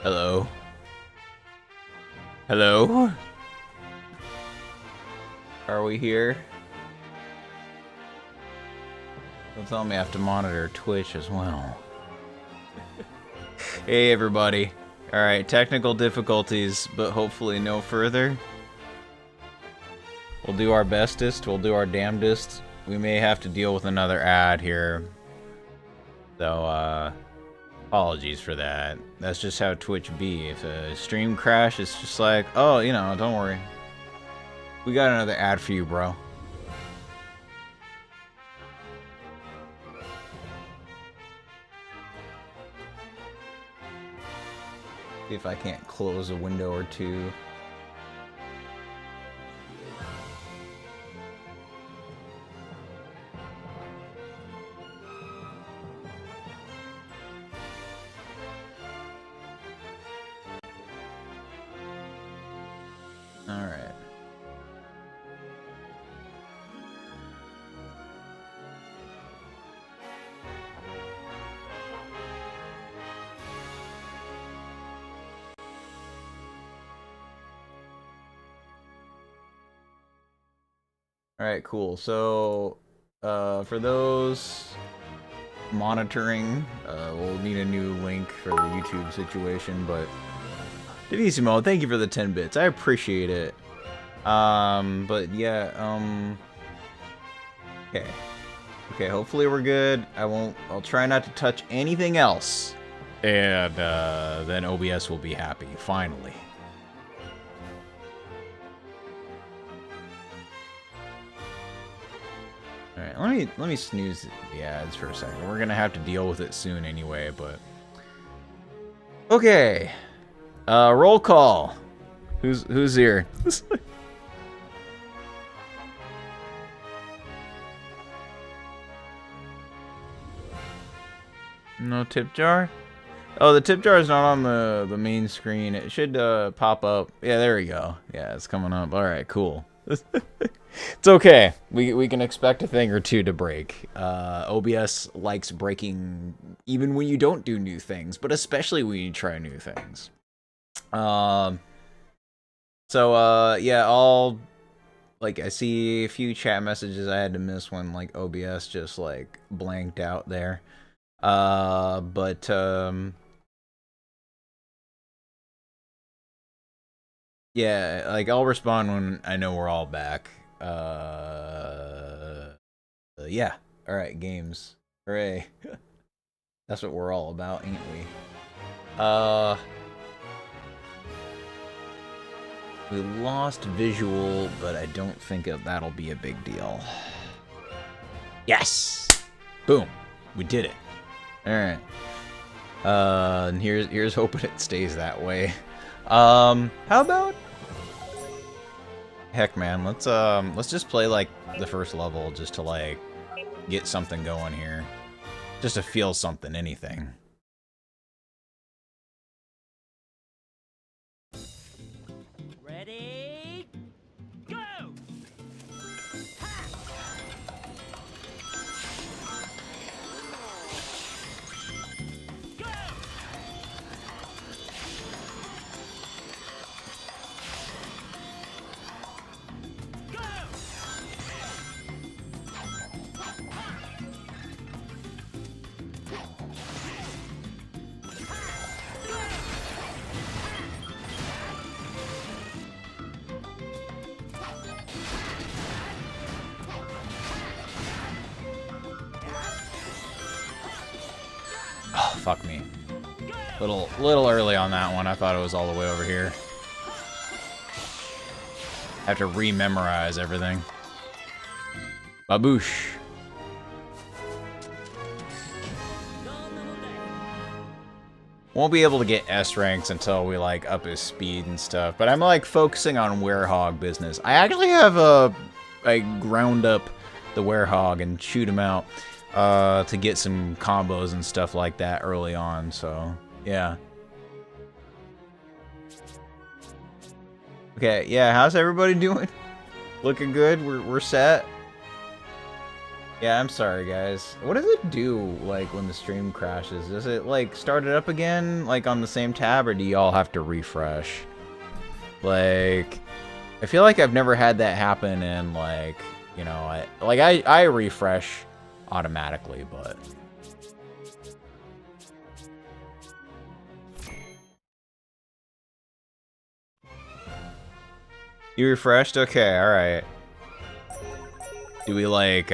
Hello? Hello? Are we here? Don't tell me I have to monitor Twitch as well. Hey everybody. Alright, technical difficulties, but hopefully no further. We'll do our bestest, we'll do our damnedest. We may have to deal with another ad here. So, apologies for that. That's just how Twitch be. If a stream crash, it's just like, oh, you know, don't worry. We got another ad for you, bro. See if I can't close a window or two. Alright. Alright, cool. So, for those monitoring, we'll need a new link for the YouTube situation, but Devissimo, thank you for the 10 bits. I appreciate it. But yeah, okay. Okay, hopefully we're good. I'll try not to touch anything else. And, then OBS will be happy, finally. Alright, let me snooze the ads for a second. We're gonna have to deal with it soon anyway, but... Okay. Roll call. Who's here? No tip jar? Oh, the tip jar is not on the main screen. It should pop up. Yeah, there we go. Yeah, it's coming up. All right, cool. It's okay. We can expect a thing or two to break. OBS likes breaking even when you don't do new things, but especially when you try new things. Yeah, I see a few chat messages I had to miss when like OBS just like blanked out there. Yeah, like I'll respond when I know we're all back. Yeah. All right, games. Hooray. That's what we're all about, ain't we? We lost visual, but I don't think that'll be a big deal. Yes! Boom. We did it. Alright. And here's hoping it stays that way. How about... Heck, man, let's just play, like, the first level just to, like, get something going here. Just to feel something, anything. Ready? Go! Go! Oh, fuck me. Little early on that one. I thought it was all the way over here. I have to re-memorize everything. Baboosh. Won't be able to get S ranks until we like up his speed and stuff, but I'm like focusing on werehog business. I actually have I ground up the werehog and shoot him out to get some combos and stuff like that early on, so yeah. Okay, yeah, how's everybody doing? Looking good? We're set? Yeah, I'm sorry, guys. What does it do, like, when the stream crashes? Does it, like, start it up again, like, on the same tab, or do y'all have to refresh? Like, I feel like I've never had that happen, and, like, you know, I refresh automatically, but... You refreshed? Okay, alright. Do we, like,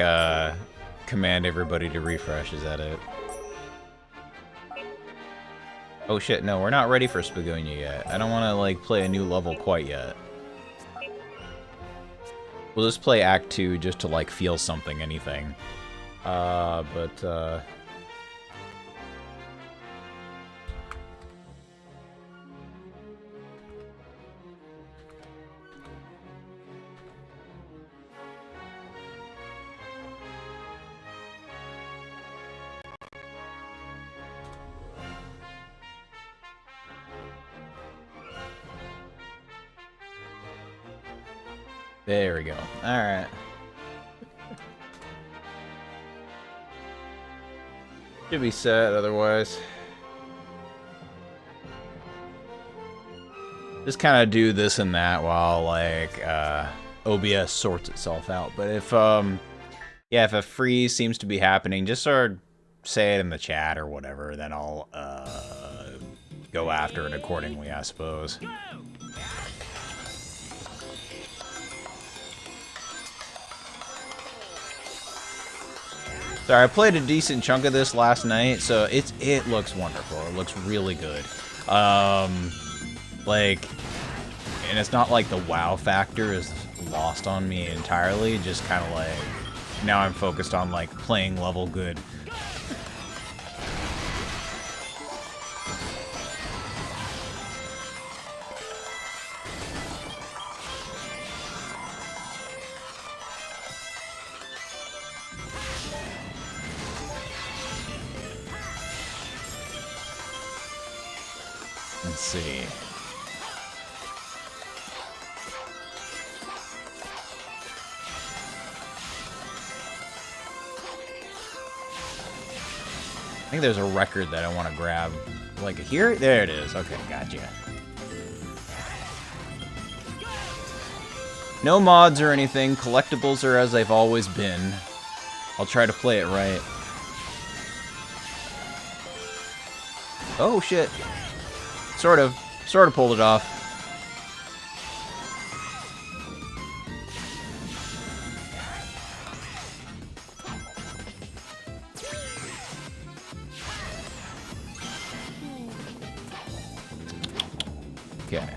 command everybody to refresh? Is that it? Oh shit, no, we're not ready for Spagonia yet. I don't want to, like, play a new level quite yet. We'll just play Act 2 just to, like, feel something, anything. There we go. Alright. Should be set otherwise. Just kind of do this and that while, like, OBS sorts itself out. But if, yeah, if a freeze seems to be happening, just sort of say it in the chat or whatever, then I'll, go after it accordingly, I suppose. Sorry, I played a decent chunk of this last night, so it looks wonderful. It looks really good. Like, and it's not like the wow factor is lost on me entirely, just kind of like, now I'm focused on, like, playing level good. Let's see. I think there's a record that I want to grab. Like, here? There it is. Okay, gotcha. No mods or anything. Collectibles are as they've always been. I'll try to play it right. Oh, shit. Sort of pulled it off. Okay.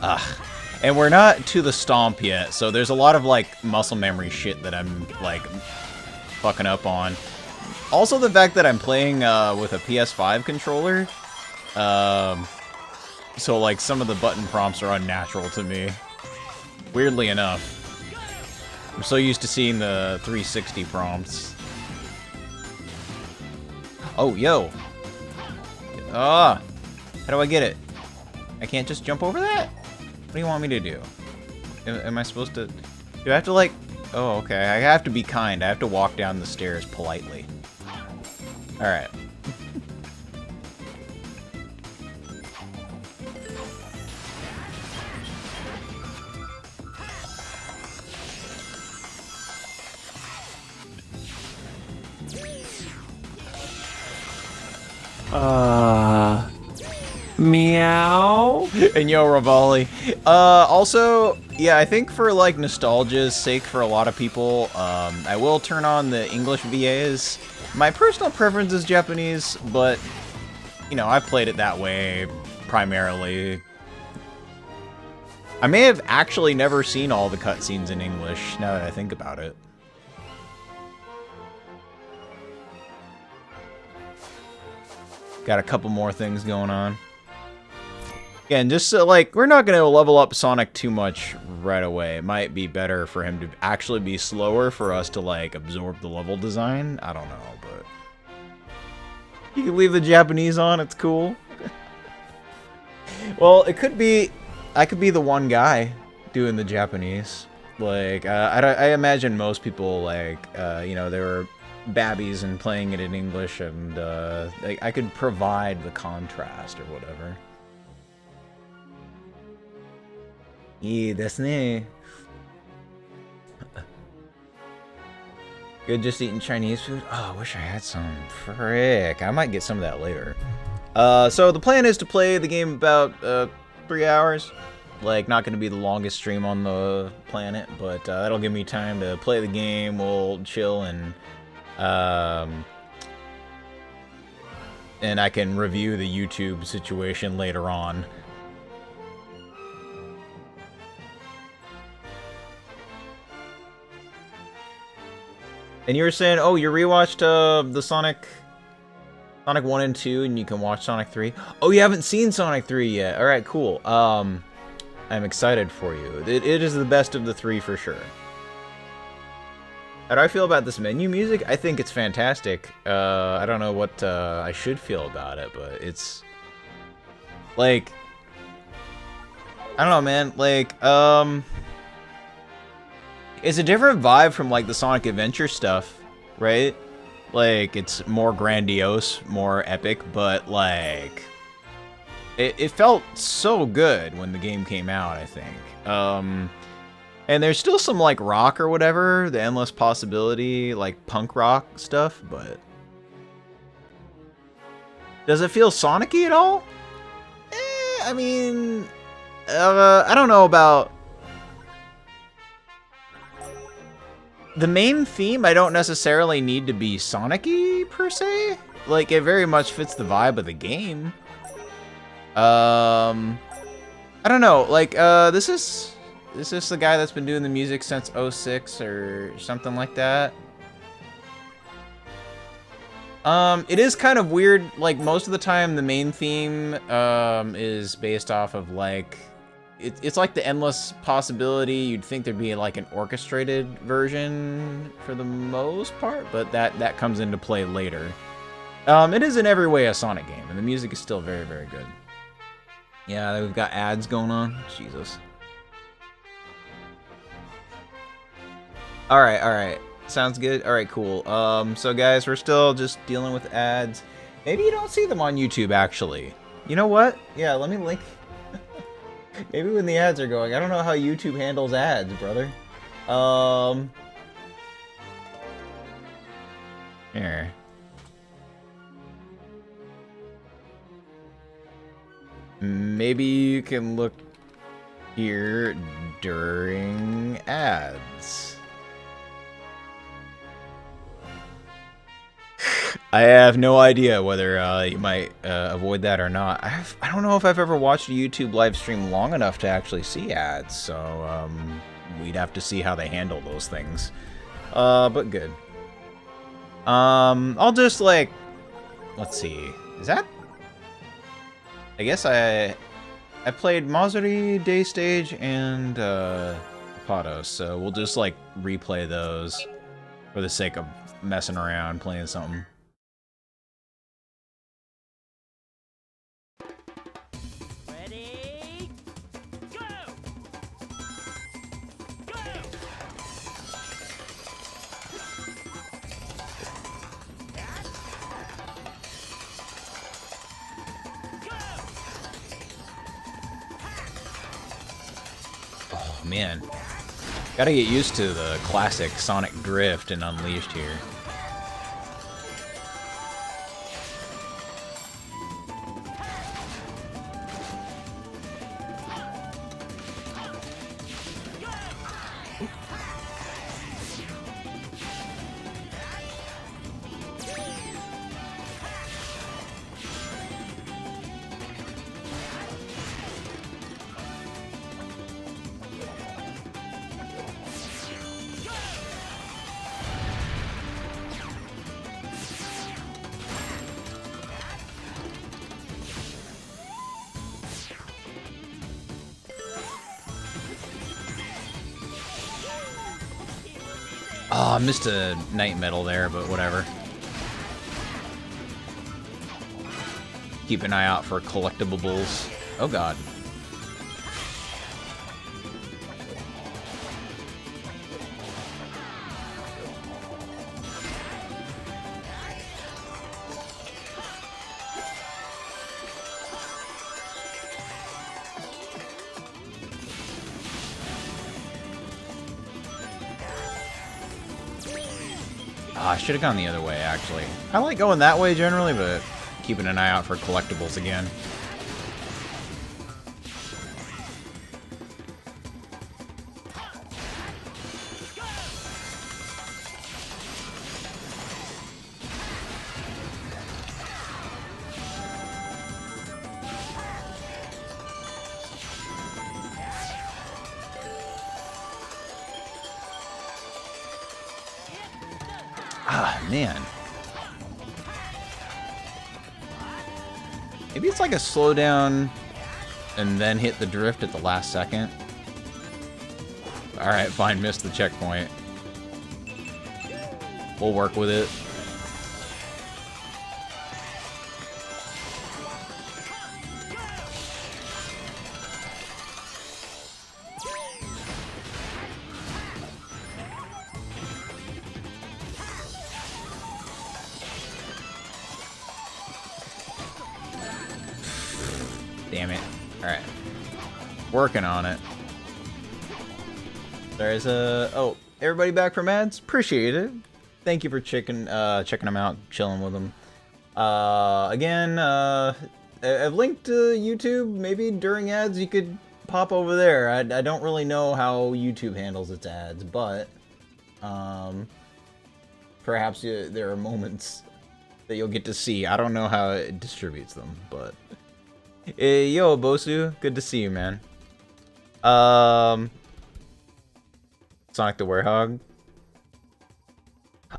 Ugh. And we're not to the stomp yet, so there's a lot of, like, muscle memory shit that I'm, like, fucking up on. Also the fact that I'm playing with a PS5 controller, so, like, some of the button prompts are unnatural to me. Weirdly enough. I'm so used to seeing the 360 prompts. Oh, yo! Ah! How do I get it? I can't just jump over that? What do you want me to do? Am I supposed to... Do I have to, like... Oh, okay. I have to be kind. I have to walk down the stairs politely. Alright. Meow. And yo, Rivali. Also, yeah, I think for, like, nostalgia's sake for a lot of people, I will turn on the English VAs. My personal preference is Japanese, but, you know, I've played it that way, primarily. I may have actually never seen all the cutscenes in English, now that I think about it. Got a couple more things going on. Again, just so, like, we're not going to level up Sonic too much right away. It might be better for him to actually be slower for us to, like, absorb the level design. I don't know, but... You can leave the Japanese on, it's cool. Well, it could be. I could be the one guy doing the Japanese. Like, I imagine most people, like, you know, they were babbies and playing it in English, and like, I could provide the contrast or whatever. いいですね. Good, just eating Chinese food? Oh, I wish I had some. Frick. I might get some of that later. So the plan is to play the game about 3 hours. Like, not going to be the longest stream on the planet, but that'll give me time to play the game. We'll chill and I can review the YouTube situation later on. And you were saying, oh, you rewatched the Sonic 1 and 2, and you can watch Sonic 3. Oh, you haven't seen Sonic 3 yet. All right, cool. I'm excited for you. It is the best of the 3 for sure. How do I feel about this menu music? I think it's fantastic. I don't know what I should feel about it, but it's like, I don't know, man. Like, it's a different vibe from like the Sonic Adventure stuff, right? Like, it's more grandiose, more epic, but like, it felt so good when the game came out, I think. And there's still some like rock or whatever, the Endless Possibility, like punk rock stuff, but does it feel Sonic-y at all? I mean, I don't know about the main theme. I don't necessarily need to be Sonic-y per se. Like, it very much fits the vibe of the game. I don't know. Like, this is the guy that's been doing the music since 06 or something like that. It is kind of weird. Like, most of the time, the main theme is based off of like, it's like the Endless Possibility. You'd think there'd be like an orchestrated version for the most part, but that comes into play later. It is in every way a Sonic game, and the music is still very, very good. Yeah, we've got ads going on. Jesus. Alright. Sounds good. Alright, cool. So guys, we're still just dealing with ads. Maybe you don't see them on YouTube, actually. You know what? Yeah, let me link. Maybe when the ads are going. I don't know how YouTube handles ads, brother. Here. Maybe you can look here during ads. I have no idea whether you might avoid that or not. I don't know if I've ever watched a YouTube live stream long enough to actually see ads, so we'd have to see how they handle those things. But good. I'll just like, let's see. Is that? I guess I played Matsuri Day Stage and Patos, so we'll just like replay those for the sake of messing around, playing something. Ready? Go! Go! Oh man, gotta get used to the classic Sonic Drift and Unleashed here. Oh, I missed a Night Metal there, but whatever. Keep an eye out for collectibles. Oh god. I should have gone the other way, actually. I like going that way generally, but keeping an eye out for collectibles again. Ah, man. Maybe it's like a slowdown and then hit the drift at the last second. Alright, fine, missed the checkpoint. We'll work with it. Damn it. Alright. Working on it. There's a... Oh, everybody back from ads? Appreciate it. Thank you for checking them out, chilling with them. Again, I've linked to YouTube. Maybe during ads you could pop over there. I don't really know how YouTube handles its ads, but... perhaps there are moments that you'll get to see. I don't know how it distributes them, but... Hey, yo, Bosu, good to see you, man. Sonic the Werehog.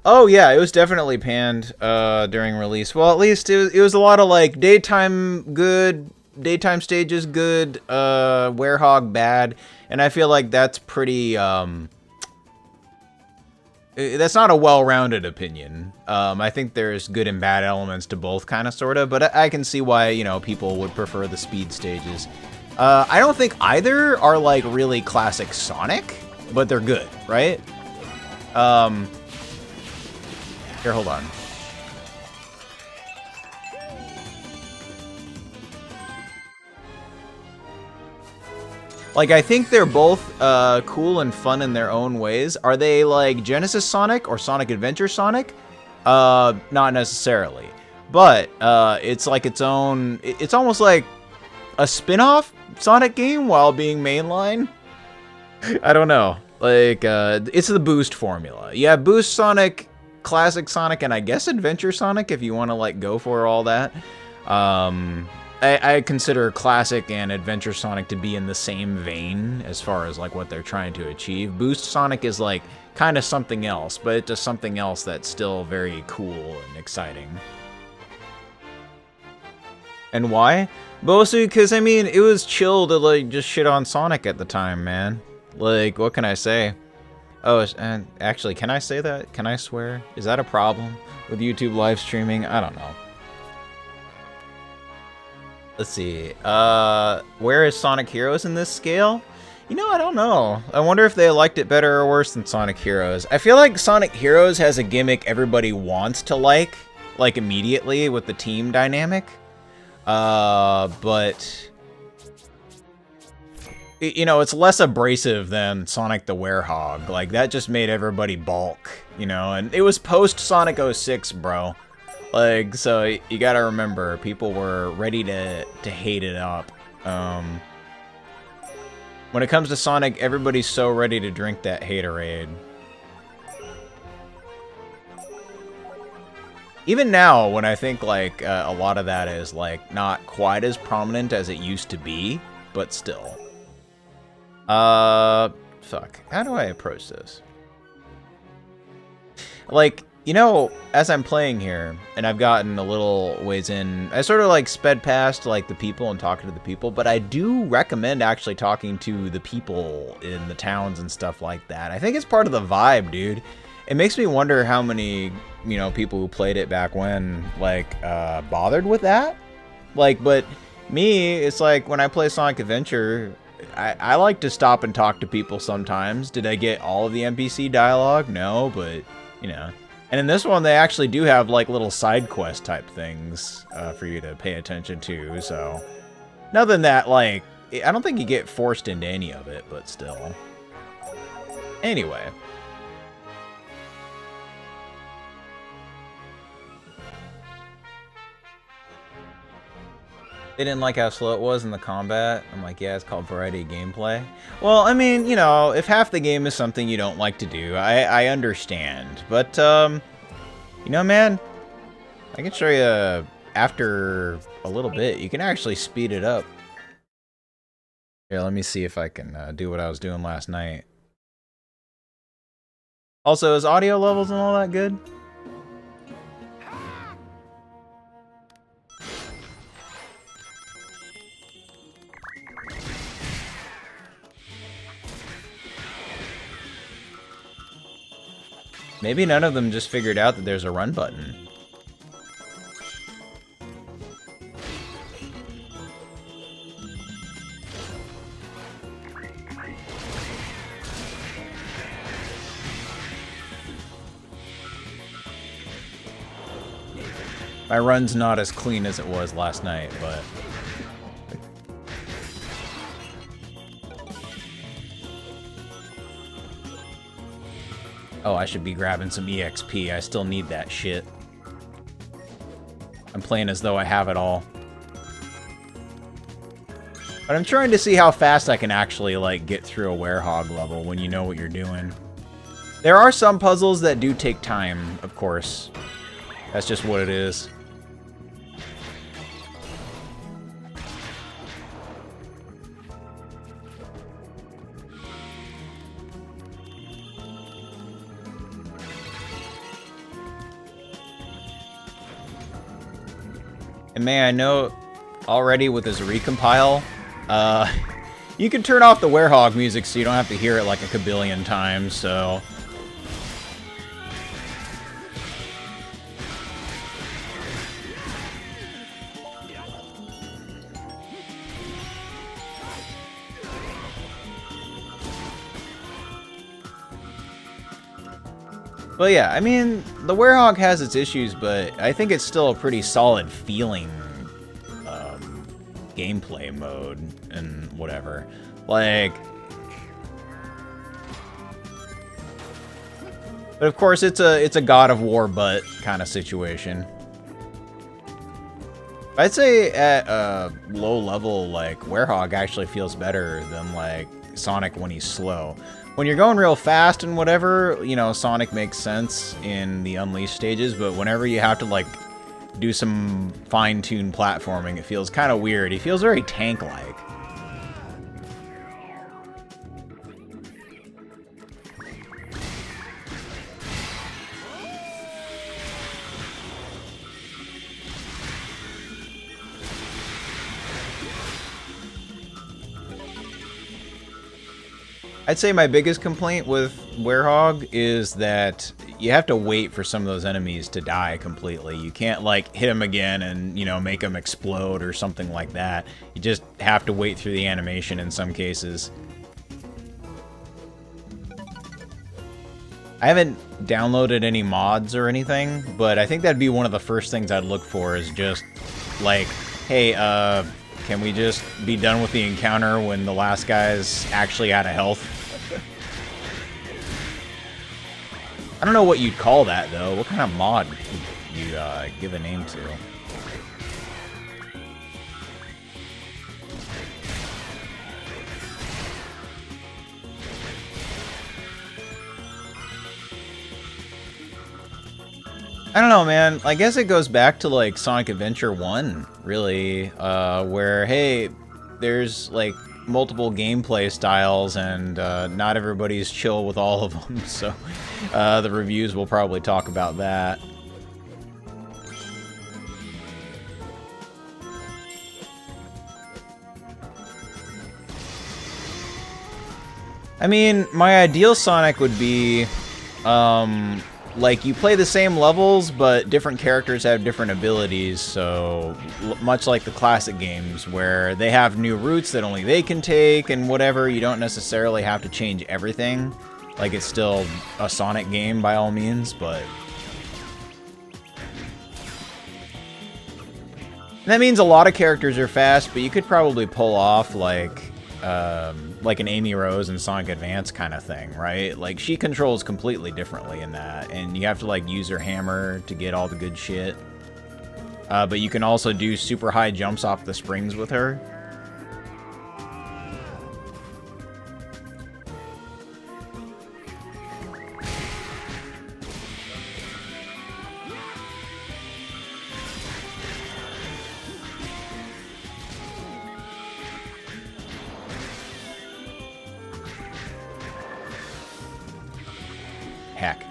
Oh yeah, it was definitely panned during release. Well, at least it was a lot of like daytime good, daytime stages good, Werehog bad, and I feel like that's pretty that's not a well-rounded opinion. I think there's good and bad elements to both, kind of, sort of, but I can see why, you know, people would prefer the speed stages. I don't think either are, like, really classic Sonic, but they're good, right? Here, hold on. Like, I think they're both cool and fun in their own ways. Are they like Genesis Sonic or Sonic Adventure Sonic? Not necessarily. But it's like its own... It's almost like a spin-off Sonic game while being mainline. I don't know. Like, it's the Boost formula. Yeah, Boost Sonic, Classic Sonic, and I guess Adventure Sonic if you want to, like, go for all that. I consider Classic and Adventure Sonic to be in the same vein as far as like what they're trying to achieve. Boost Sonic is like kind of something else, but it's just something else that's still very cool and exciting. And why? Mostly because, I mean, it was chill to like just shit on Sonic at the time, man. Like, what can I say? Oh, and actually, can I say that? Can I swear? Is that a problem with YouTube live streaming? I don't know. Let's see, where is Sonic Heroes in this scale? You know, I don't know. I wonder if they liked it better or worse than Sonic Heroes. I feel like Sonic Heroes has a gimmick everybody wants to like immediately with the team dynamic. But... You know, it's less abrasive than Sonic the Werehog. Like, that just made everybody balk, you know? And it was post-Sonic 06, bro. Like, so you gotta remember, people were ready to hate it up. When it comes to Sonic, everybody's so ready to drink that haterade. Even now, when I think, like, a lot of that is, like, not quite as prominent as it used to be, but still. Fuck. How do I approach this? Like... You know, as I'm playing here, and I've gotten a little ways in, I sort of like sped past like the people and talking to the people, but I do recommend actually talking to the people in the towns and stuff like that. I think it's part of the vibe, dude. It makes me wonder how many, you know, people who played it back when, like, bothered with that. Like, but Me, it's like when I play Sonic Adventure, I like to stop and talk to people sometimes. Did I get all of the NPC dialogue? No, but, you know. And in this one, they actually do have, like, little side quest type things for you to pay attention to, so... Nothing that, like... I don't think you get forced into any of it, but still. Anyway. They didn't like how slow it was in the combat. I'm like, yeah, it's called variety of gameplay. Well, I mean, you know, if half the game is something you don't like to do, I understand. But, you know, man, I can show you after a little bit. You can actually speed it up. Here, let me see if I can do what I was doing last night. Also, is audio levels and all that good? Maybe none of them just figured out that there's a run button. My run's not as clean as it was last night, but... Oh, I should be grabbing some EXP. I still need that shit. I'm playing as though I have it all. But I'm trying to see how fast I can actually, like, get through a werehog level when you know what you're doing. There are some puzzles that do take time, of course. That's just what it is. And man, I know already with this recompile, you can turn off the werehog music so you don't have to hear it like a kabillion times, so... Well, yeah, I mean, the werehog has its issues, but I think it's still a pretty solid feeling gameplay mode and whatever. Like... But of course, it's a God of War butt kind of situation. I'd say at a low level, like, werehog actually feels better than, like, Sonic when he's slow. When you're going real fast and whatever, you know, Sonic makes sense in the Unleashed stages, but whenever you have to, like, do some fine-tuned platforming, it feels kind of weird. He feels very tank-like. I'd say my biggest complaint with werehog is that you have to wait for some of those enemies to die completely. You can't, like, hit them again and, you know, make them explode or something like that. You just have to wait through the animation in some cases. I haven't downloaded any mods or anything, but I think that'd be one of the first things I'd look for is just, like, hey, can we just be done with the encounter when the last guy's actually out of health? I don't know what you'd call that, though. What kind of mod would you give a name to? I don't know, man. I guess it goes back to, like, Sonic Adventure 1, really, where, hey, there's, like, multiple gameplay styles, and not everybody's chill with all of them, so the reviews will probably talk about that. I mean, my ideal Sonic would be, like, you play the same levels, but different characters have different abilities, so much like the classic games, where they have new routes that only they can take and whatever, you don't necessarily have to change everything. Like, it's still a Sonic game by all means, but... that means a lot of characters are fast, but you could probably pull off, like an Amy Rose in Sonic Advance kind of thing, right? Like, she controls completely differently in that, and you have to, like, use her hammer to get all the good shit. But you can also do super high jumps off the springs with her. Heck.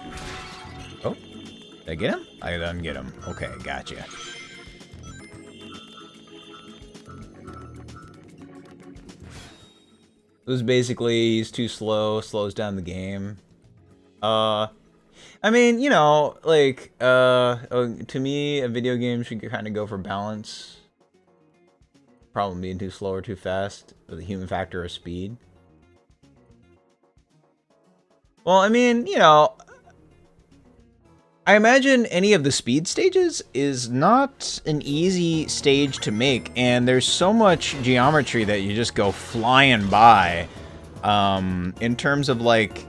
Oh, did I get him? I didn't get him. Okay, gotcha. It was basically, he's too slow, slows down the game. I mean, you know, like, to me, a video game should kind of go for balance. Problem being too slow or too fast, with a human factor of speed. Well, I mean, you know, I imagine any of the speed stages is not an easy stage to make, and there's so much geometry that you just go flying by. In terms of, like,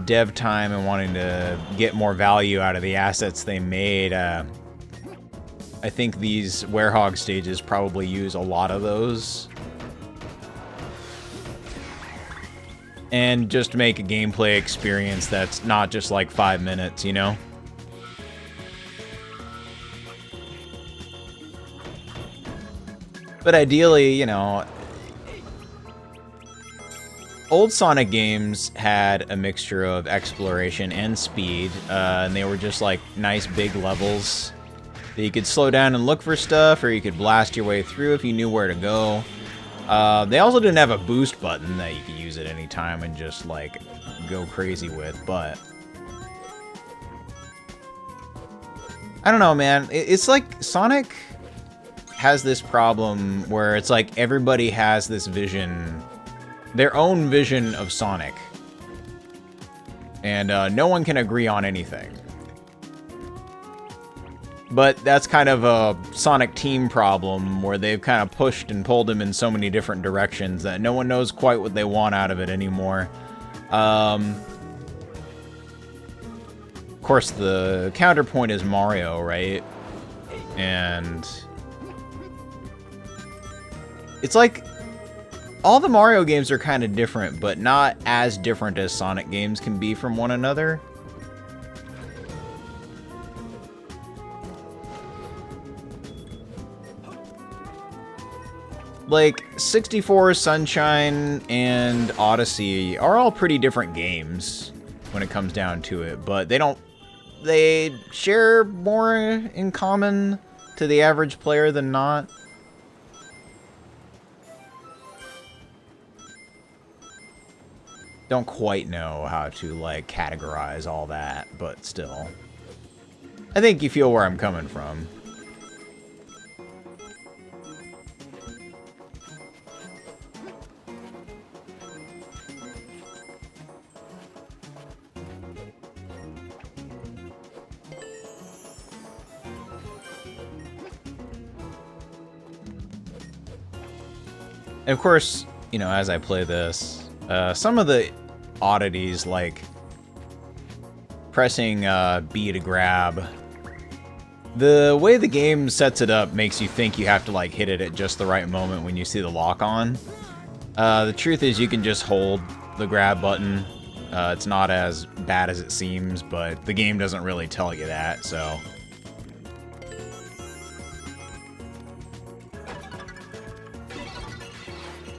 dev time and wanting to get more value out of the assets they made, I think these Werehog stages probably use a lot of those. And just make a gameplay experience that's not just like 5 minutes, you know? But ideally, you know, old Sonic games had a mixture of exploration and speed, and they were just like nice big levels that you could slow down and look for stuff, or you could blast your way through if you knew where to go. They also didn't have a boost button that you could use at any time and just, like, go crazy with, but... I don't know, man. It's like Sonic has this problem where it's like everybody has this vision, their own vision of Sonic. And no one can agree on anything. But that's kind of a Sonic Team problem, where they've kind of pushed and pulled him in so many different directions that no one knows quite what they want out of it anymore. Of course, the counterpoint is Mario, right? And it's like all the Mario games are kind of different, but not as different as Sonic games can be from one another. Like, 64, Sunshine, and Odyssey are all pretty different games when it comes down to it, but they share more in common to the average player than not. Don't quite know how to, like, categorize all that, but still. I think you feel where I'm coming from. And of course, you know, as I play this, some of the oddities, like pressing B to grab, the way the game sets it up makes you think you have to, like, hit it at just the right moment when you see the lock on. The truth is you can just hold the grab button. It's not as bad as it seems, but the game doesn't really tell you that, so...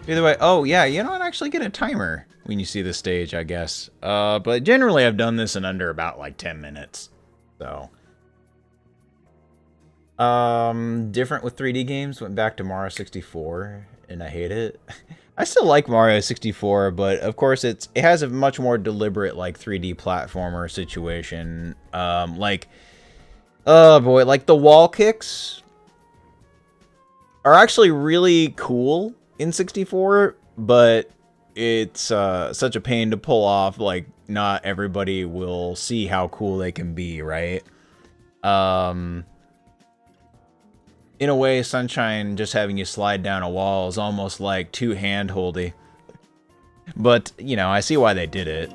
Either way, oh yeah, you don't actually get a timer when you see the stage, I guess. But generally I've done this in under about like 10 minutes. So. Different with 3D games, went back to Mario 64, and I hate it. I still like Mario 64, but of course it has a much more deliberate like 3D platformer situation. Like, oh boy, like the wall kicks are actually really cool in 64, but it's such a pain to pull off. Like, not everybody will see how cool they can be, right? In a way, Sunshine just having you slide down a wall is almost like too hand-holdy. But, you know, I see why they did it.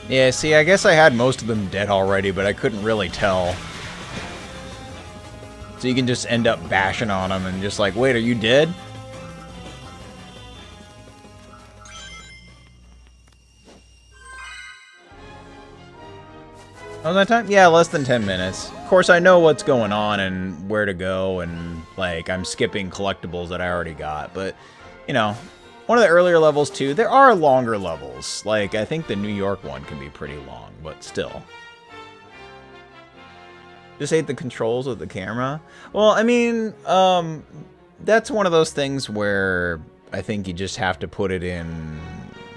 Yeah, see, I guess I had most of them dead already, but I couldn't really tell. So you can just end up bashing on them and just like, wait, are you dead? Oh, that time? Yeah, less than 10 minutes. Of course, I know what's going on and where to go, and, like, I'm skipping collectibles that I already got, but, you know, one of the earlier levels, too, there are longer levels. Like, I think the New York one can be pretty long, but still. Just hate the controls with the camera. Well, I mean, that's one of those things where I think you just have to put it in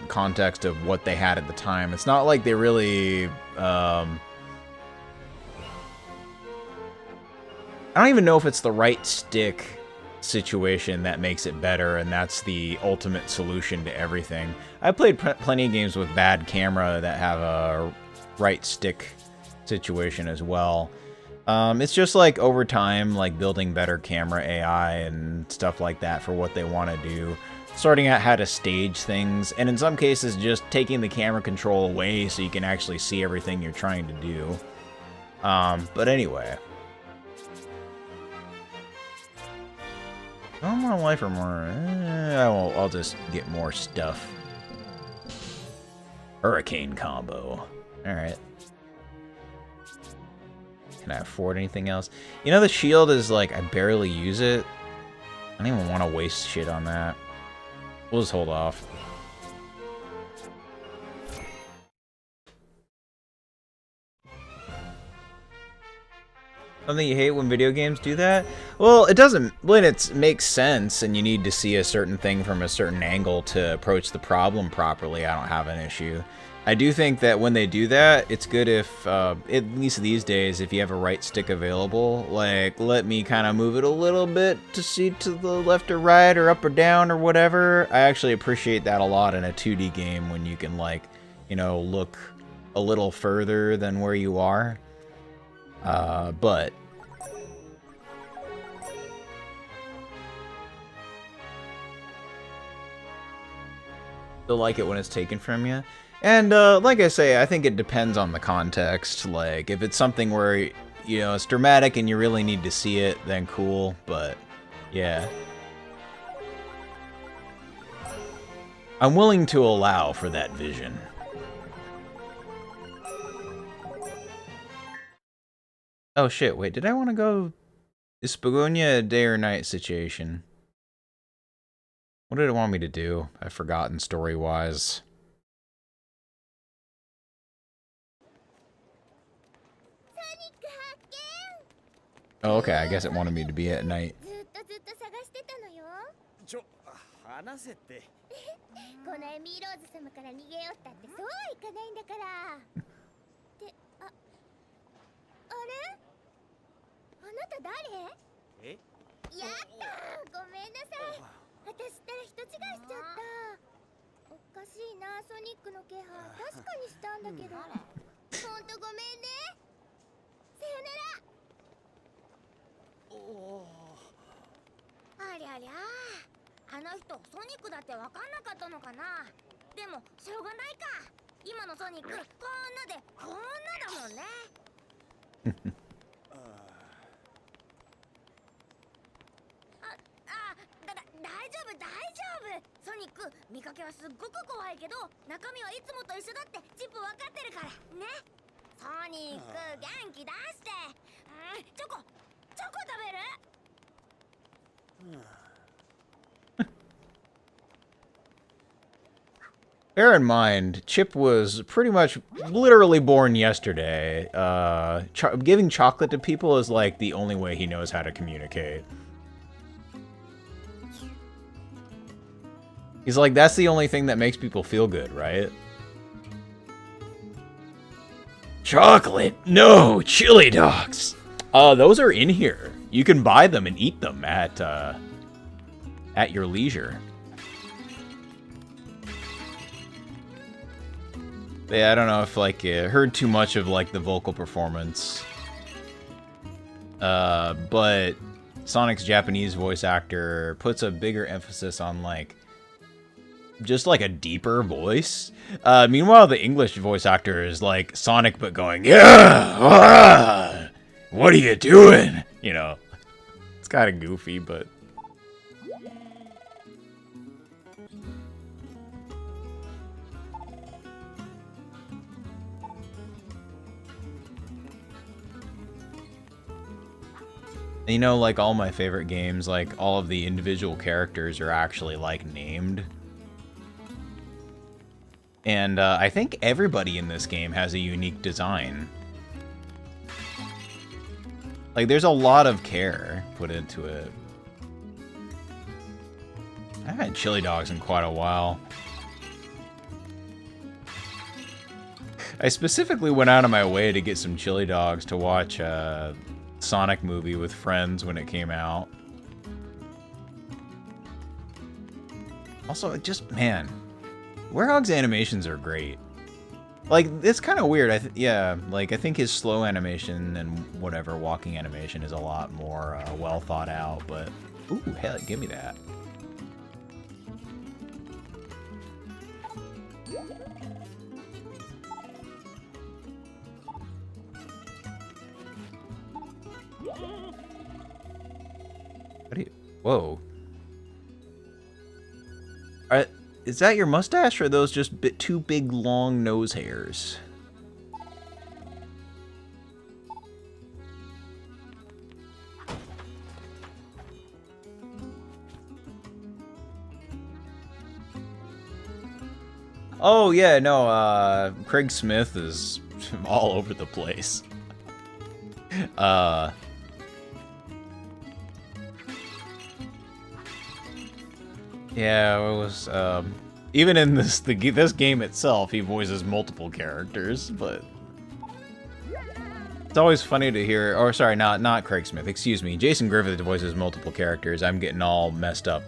context of what they had at the time. It's not like they really, I don't even know if it's the right stick situation that makes it better, and that's the ultimate solution to everything. I played plenty of games with bad camera that have a right stick situation as well. It's just like over time, like building better camera AI and stuff like that for what they want to do. Sorting out how to stage things, and in some cases just taking the camera control away so you can actually see everything you're trying to do. But anyway. I don't want a life or more. I'll just get more stuff. Hurricane combo. Alright. Can I afford anything else? You know, the shield is like, I barely use it. I don't even want to waste shit on that. We'll just hold off. Something you hate when video games do that? Well, it doesn't, when it makes sense and you need to see a certain thing from a certain angle to approach the problem properly, I don't have an issue. I do think that when they do that, it's good if, at least these days, if you have a right stick available, like, let me kind of move it a little bit to see to the left or right or up or down or whatever. I actually appreciate that a lot in a 2D game when you can, like, you know, look a little further than where you are. But still like it when it's taken from you. And like I say, I think it depends on the context. Like, if it's something where, you know, it's dramatic and you really need to see it, then cool. But yeah, I'm willing to allow for that vision. Oh shit, wait, did I want to go... Is Spagonia a day or night situation? What did it want me to do? I've forgotten story-wise. Oh, okay, I guess it wanted me to be at night. このエミーローズ様から逃げよったってそうはいかないんだから。ってあれ？あなた誰？え？やったー、ごめんなさい。私ったら人違いしちゃった。おかしいな、ソニックの気配確かにしたんだけど。ほんとごめんね。さよなら。おお。ありゃりゃ。あの人ソニックだって分かんなかったのかな。でもしょうがないか。今のソニックこんなでこんなだもんね。丈夫大丈夫。ソニック、見かけはすっごく怖いけど中身はいつもと一緒だってチップ分かってるからね。ソニック、元気出して。チョコ食べる？ Bear in mind, Chip was pretty much literally born yesterday. Giving chocolate to people is like the only way he knows how to communicate. He's like, that's the only thing that makes people feel good, right? Chocolate? No! Chili dogs! Those are in here. You can buy them and eat them at your leisure. Yeah, I don't know if, like, I heard too much of, like, the vocal performance. But Sonic's Japanese voice actor puts a bigger emphasis on, like, just, like, a deeper voice. Meanwhile, the English voice actor is, like, Sonic, but going, yeah! What are you doing? You know, it's kind of goofy, but... You know, like, all my favorite games, like, all of the individual characters are actually, like, named. And, I think everybody in this game has a unique design. Like, there's a lot of care put into it. I haven't had chili dogs in quite a while. I specifically went out of my way to get some chili dogs to watch, Sonic movie with friends when it came out. Also, just, man, Werehog's animations are great. Like, it's kind of weird. Yeah, like, I think his slow animation and whatever walking animation is a lot more well thought out, but ooh, hell, give me that. What do you... Whoa. Is that your mustache, or are those just two big, long nose hairs? Oh, yeah, no, Craig Smith is all over the place. Yeah, it was, even in this game itself, he voices multiple characters, but it's always funny to hear, or sorry, not Craig Smith, excuse me, Jason Griffith voices multiple characters. I'm getting all messed up.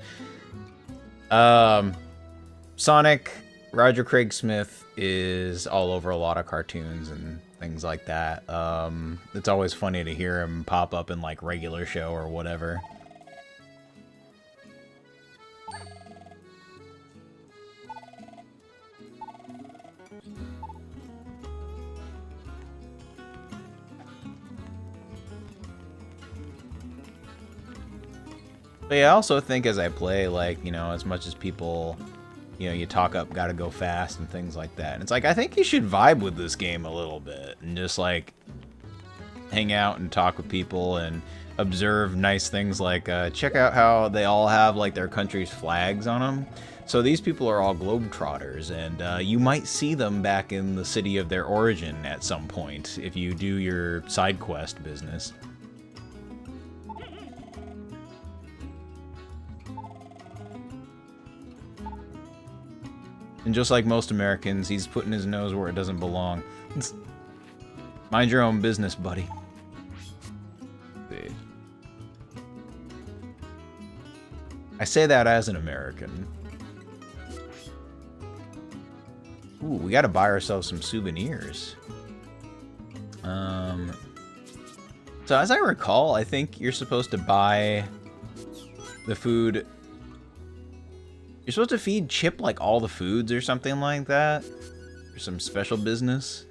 Sonic, Roger Craig Smith is all over a lot of cartoons and things like that. It's always funny to hear him pop up in, like, regular show or whatever. But yeah, I also think as I play, like, you know, as much as people, you know, you talk up, gotta go fast and things like that. And it's like, I think you should vibe with this game a little bit and just, like, hang out and talk with people and observe nice things like, check out how they all have, like, their country's flags on them. So these people are all globetrotters, and you might see them back in the city of their origin at some point if you do your side quest business. And just like most Americans, he's putting his nose where it doesn't belong. Mind your own business, buddy. I say that as an American. Ooh, we gotta buy ourselves some souvenirs. So as I recall, I think you're supposed to buy the food... You're supposed to feed Chip, like, all the foods or something like that? For some special business?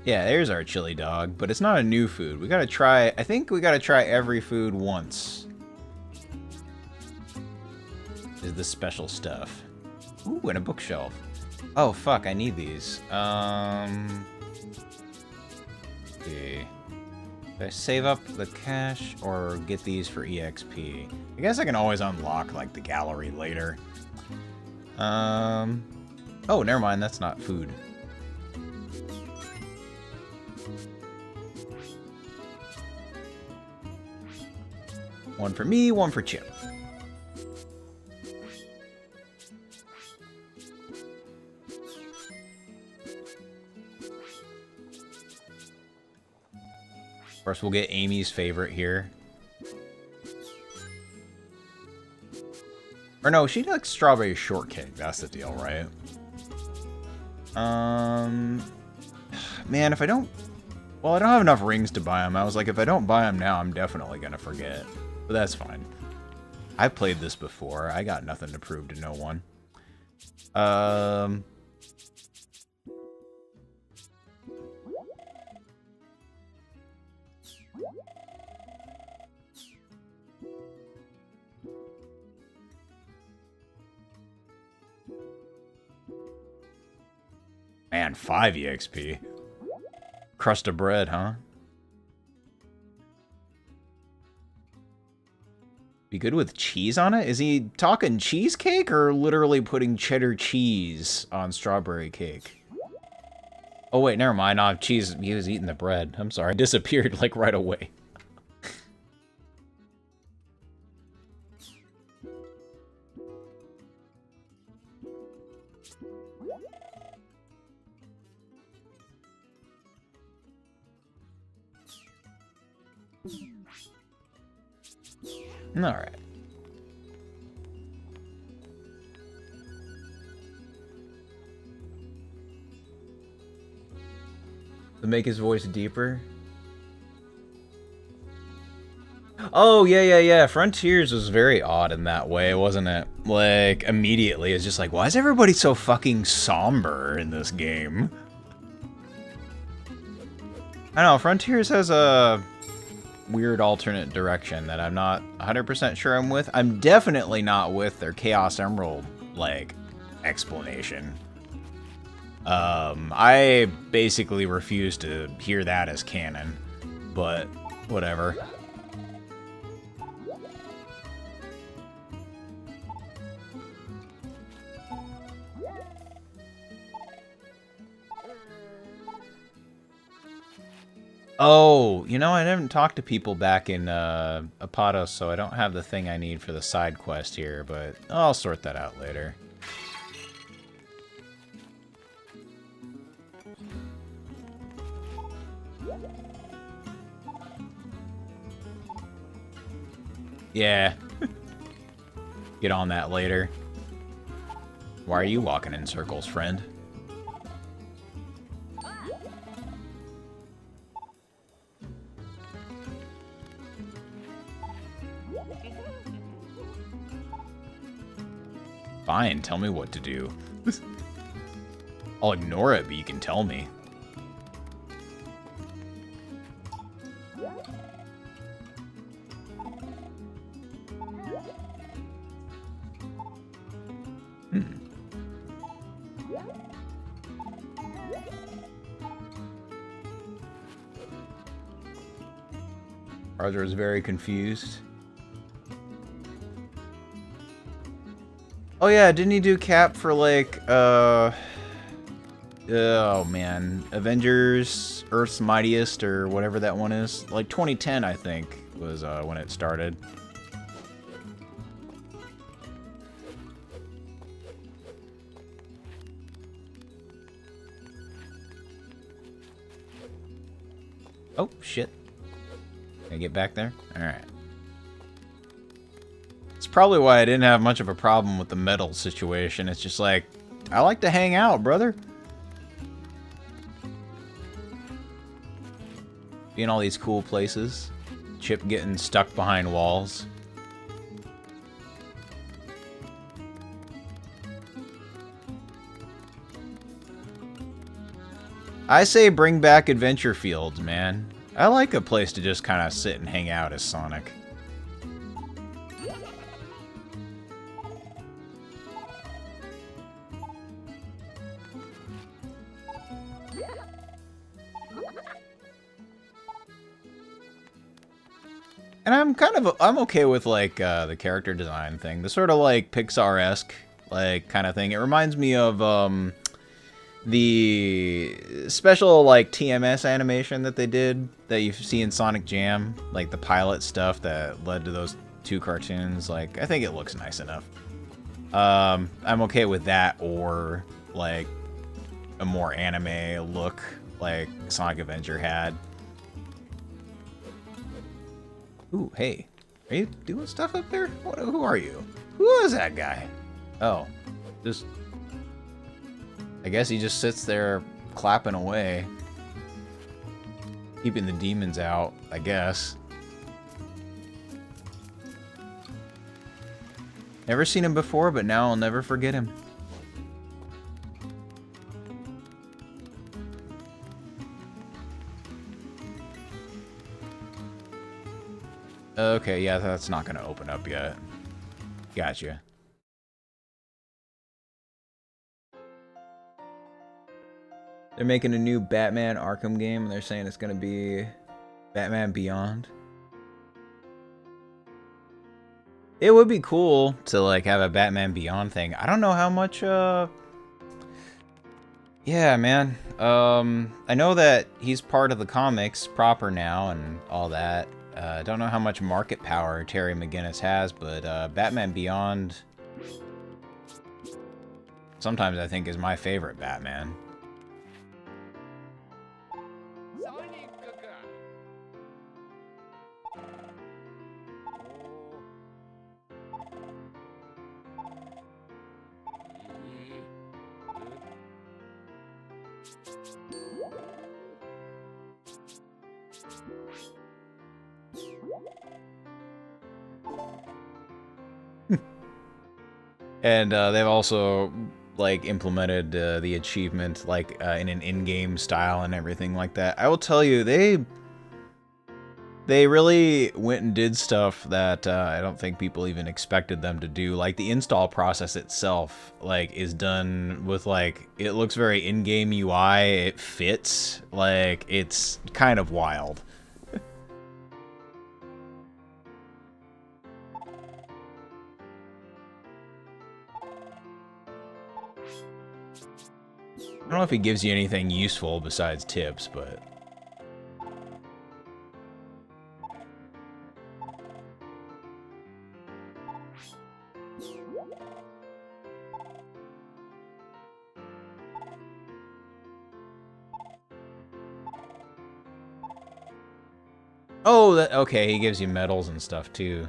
Yeah, there's our chili dog, but it's not a new food. We gotta try, I think we gotta try every food once. Is the special stuff. Ooh, and a bookshelf. Oh, fuck, I need these. See. Do I save up the cash or get these for EXP? I guess I can always unlock, like, the gallery later. Oh, never mind, that's not food. One for me, one for Chip. Of course, we'll get Amy's favorite here. Or no, she likes strawberry shortcake. That's the deal, right? Man, if I don't... Well, I don't have enough rings to buy them. I was like, if I don't buy them now, I'm definitely gonna forget. But that's fine. I've played this before. I got nothing to prove to no one. Man, 5 EXP. Crust of bread, huh? Be good with cheese on it? Is he talking cheesecake or literally putting cheddar cheese on strawberry cake? Oh wait, never mind. No, cheese. He was eating the bread. I'm sorry. It disappeared like right away. All right. To make his voice deeper. Oh, yeah. Frontiers was very odd in that way, wasn't it? Like, immediately, it's just like, why is everybody so fucking somber in this game? I don't know, Frontiers has a weird alternate direction that I'm not 100% sure I'm with. I'm definitely not with their Chaos Emerald, like, explanation. I basically refuse to hear that as canon, but whatever. Oh, you know, I haven't talked to people back in Apatos, so I don't have the thing I need for the side quest here, but I'll sort that out later. Yeah. Get on that later. Why are you walking in circles, friend? Fine, tell me what to do. I'll ignore it, but you can tell me. Roger is very confused. Oh yeah, didn't he do Cap for like, oh man, Avengers, Earth's Mightiest, or whatever that one is? Like 2010, I think, was when it started. Oh, shit. Can I get back there? Alright. It's probably why I didn't have much of a problem with the metal situation. It's just like, I like to hang out, brother. Be in all these cool places. Chip getting stuck behind walls. I say bring back Adventure Fields, man. I like a place to just kind of sit and hang out as Sonic. And I'm okay with like the character design thing, the sort of like Pixar-esque like kind of thing. It reminds me of the special like TMS animation that they did that you see in Sonic Jam, like the pilot stuff that led to those 2 cartoons. Like I think it looks nice enough. I'm okay with that, or like a more anime look like Sonic Adventure had. Ooh, hey. Are you doing stuff up there? Who are you? Who is that guy? Oh. I guess he just sits there clapping away. Keeping the demons out, I guess. Never seen him before, but now I'll never forget him. Okay, yeah, that's not gonna open up yet. Gotcha. They're making a new Batman Arkham game, and they're saying it's gonna be Batman Beyond. It would be cool to like have a Batman Beyond thing. I don't know how much yeah, man. I know that he's part of the comics proper now and all that. I don't know how much market power Terry McGinnis has, but Batman Beyond sometimes I think is my favorite Batman. And they've also like implemented the achievement like in an in-game style and everything like that. I will tell you, they really went and did stuff that I don't think people even expected them to do. Like the install process itself, like is done with like it looks very in-game UI. It fits, like it's kind of wild. I don't know if he gives you anything useful besides tips, but... Oh, okay, he gives you medals and stuff too.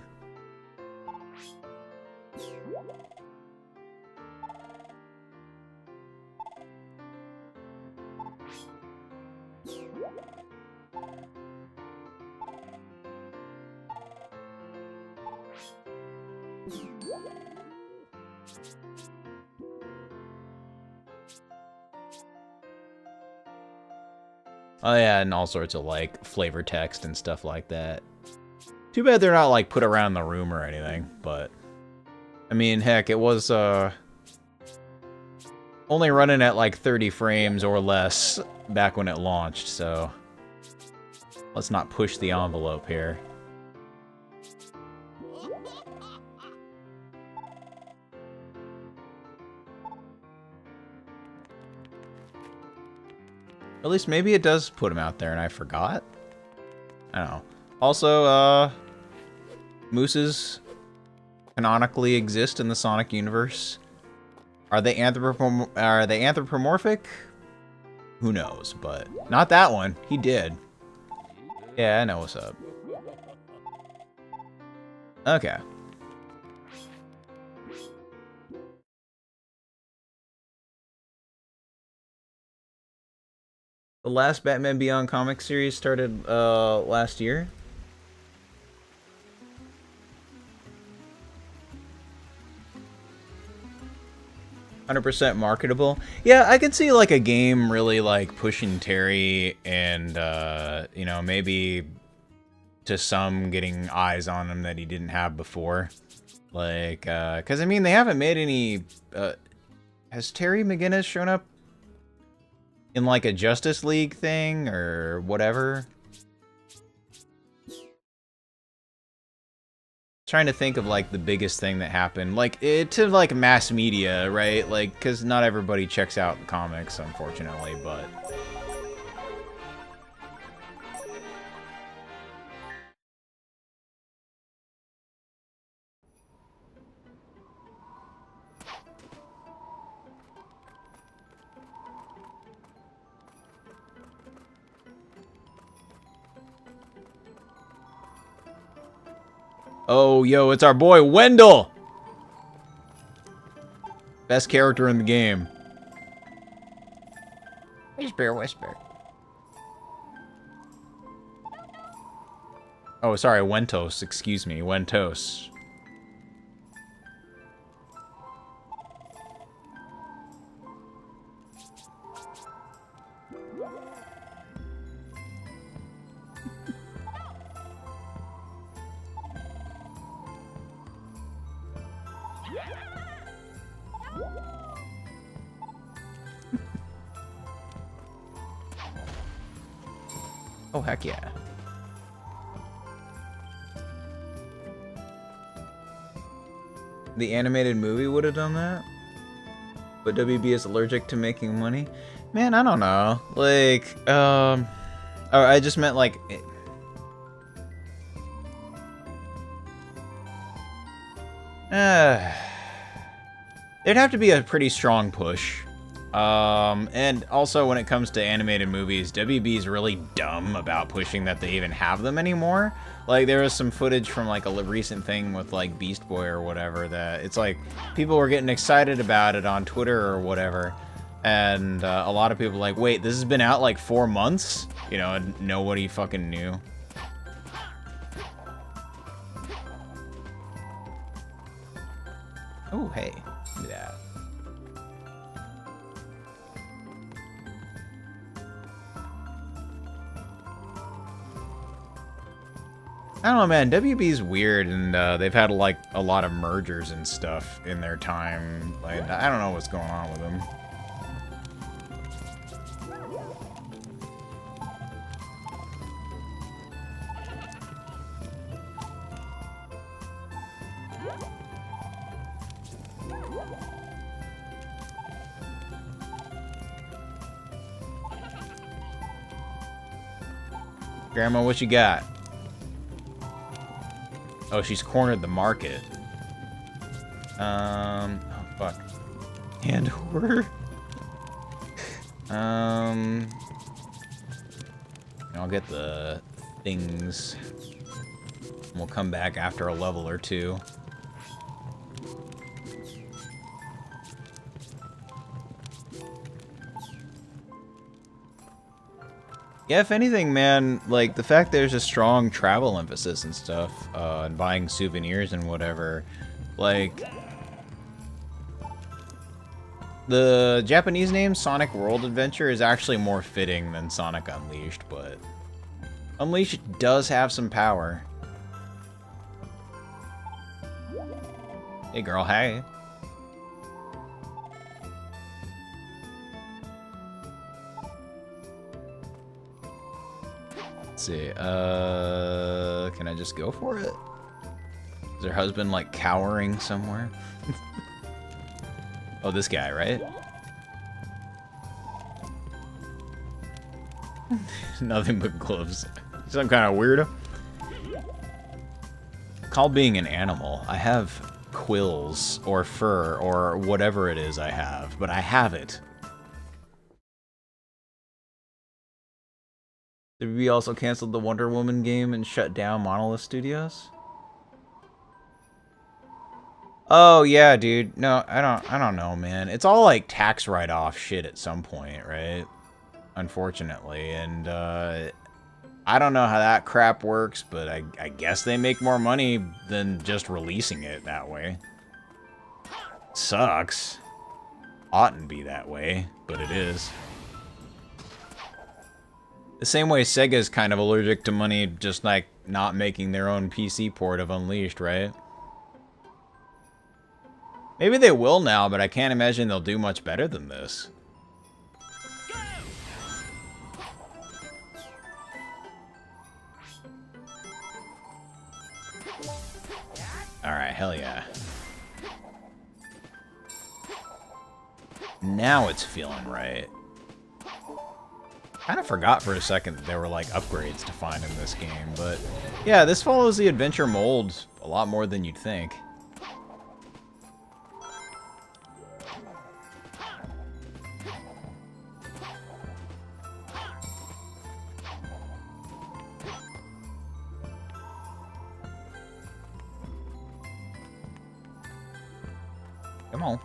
Oh yeah, and all sorts of like flavor text and stuff like that. Too bad they're not like put around the room or anything, but I mean, heck, it was only running at like 30 frames or less back when it launched, so let's not push the envelope here. At least maybe it does put him out there and I forgot. I don't know. Also, mooses canonically exist in the Sonic universe. Are they anthropomorphic? Who knows, but not that one. He did. Yeah, I know what's up. Okay. The last Batman Beyond comic series started last year. 100% marketable. Yeah, I could see like a game really like pushing Terry and you know, maybe to some getting eyes on him that he didn't have before. Like cuz I mean, they haven't made any has Terry McGinnis shown up in like a Justice League thing or whatever? Trying to think of like the biggest thing that happened, like to like mass media, right? Like, because not everybody checks out comics, unfortunately, but oh, yo, it's our boy Wendell. Best character in the game. Whisper, whisper. Oh, sorry, Wentos. Excuse me, Wentos. Oh, heck yeah. The animated movie would have done that? But WB is allergic to making money? Man, I don't know. Like, oh, I just meant like... There'd have to be a pretty strong push. And also when it comes to animated movies, WB is really dumb about pushing that they even have them anymore. Like, there was some footage from, like, a recent thing with, like, Beast Boy or whatever that it's like, people were getting excited about it on Twitter or whatever, and a lot of people were like, wait, this has been out, like, 4 months? You know, and nobody fucking knew. Oh, hey. Look at that. I don't know, man. WB's weird, and they've had like a lot of mergers and stuff in their time. Like, I don't know what's going on with them. Grandma, what you got? Oh, she's cornered the market. Oh, fuck. Hand horror? I'll get the things. We'll come back after a level or two. Yeah, if anything, man, like, the fact there's a strong travel emphasis and stuff, and buying souvenirs and whatever, like, the Japanese name, Sonic World Adventure, is actually more fitting than Sonic Unleashed, but Unleashed does have some power. Hey, girl, hey. Let's see, can I just go for it? Is her husband, like, cowering somewhere? Oh, this guy, right? Nothing but gloves. Some kind of weirdo. Call being an animal. I have quills, or fur, or whatever it is I have, but I have it. WB also canceled the Wonder Woman game and shut down Monolith Studios. Oh yeah, dude. No, I don't know, man. It's all like tax write-off shit at some point, right? Unfortunately, and I don't know how that crap works, but I guess they make more money than just releasing it that way. Sucks. oughtn't be that way, but it is. The same way Sega's kind of allergic to money, just like not making their own PC port of Unleashed, right? Maybe they will now, but I can't imagine they'll do much better than this. Alright, hell yeah. Now it's feeling right. Kind of forgot for a second that there were like upgrades to find in this game, but yeah, this follows the adventure mold a lot more than you'd think. Come on.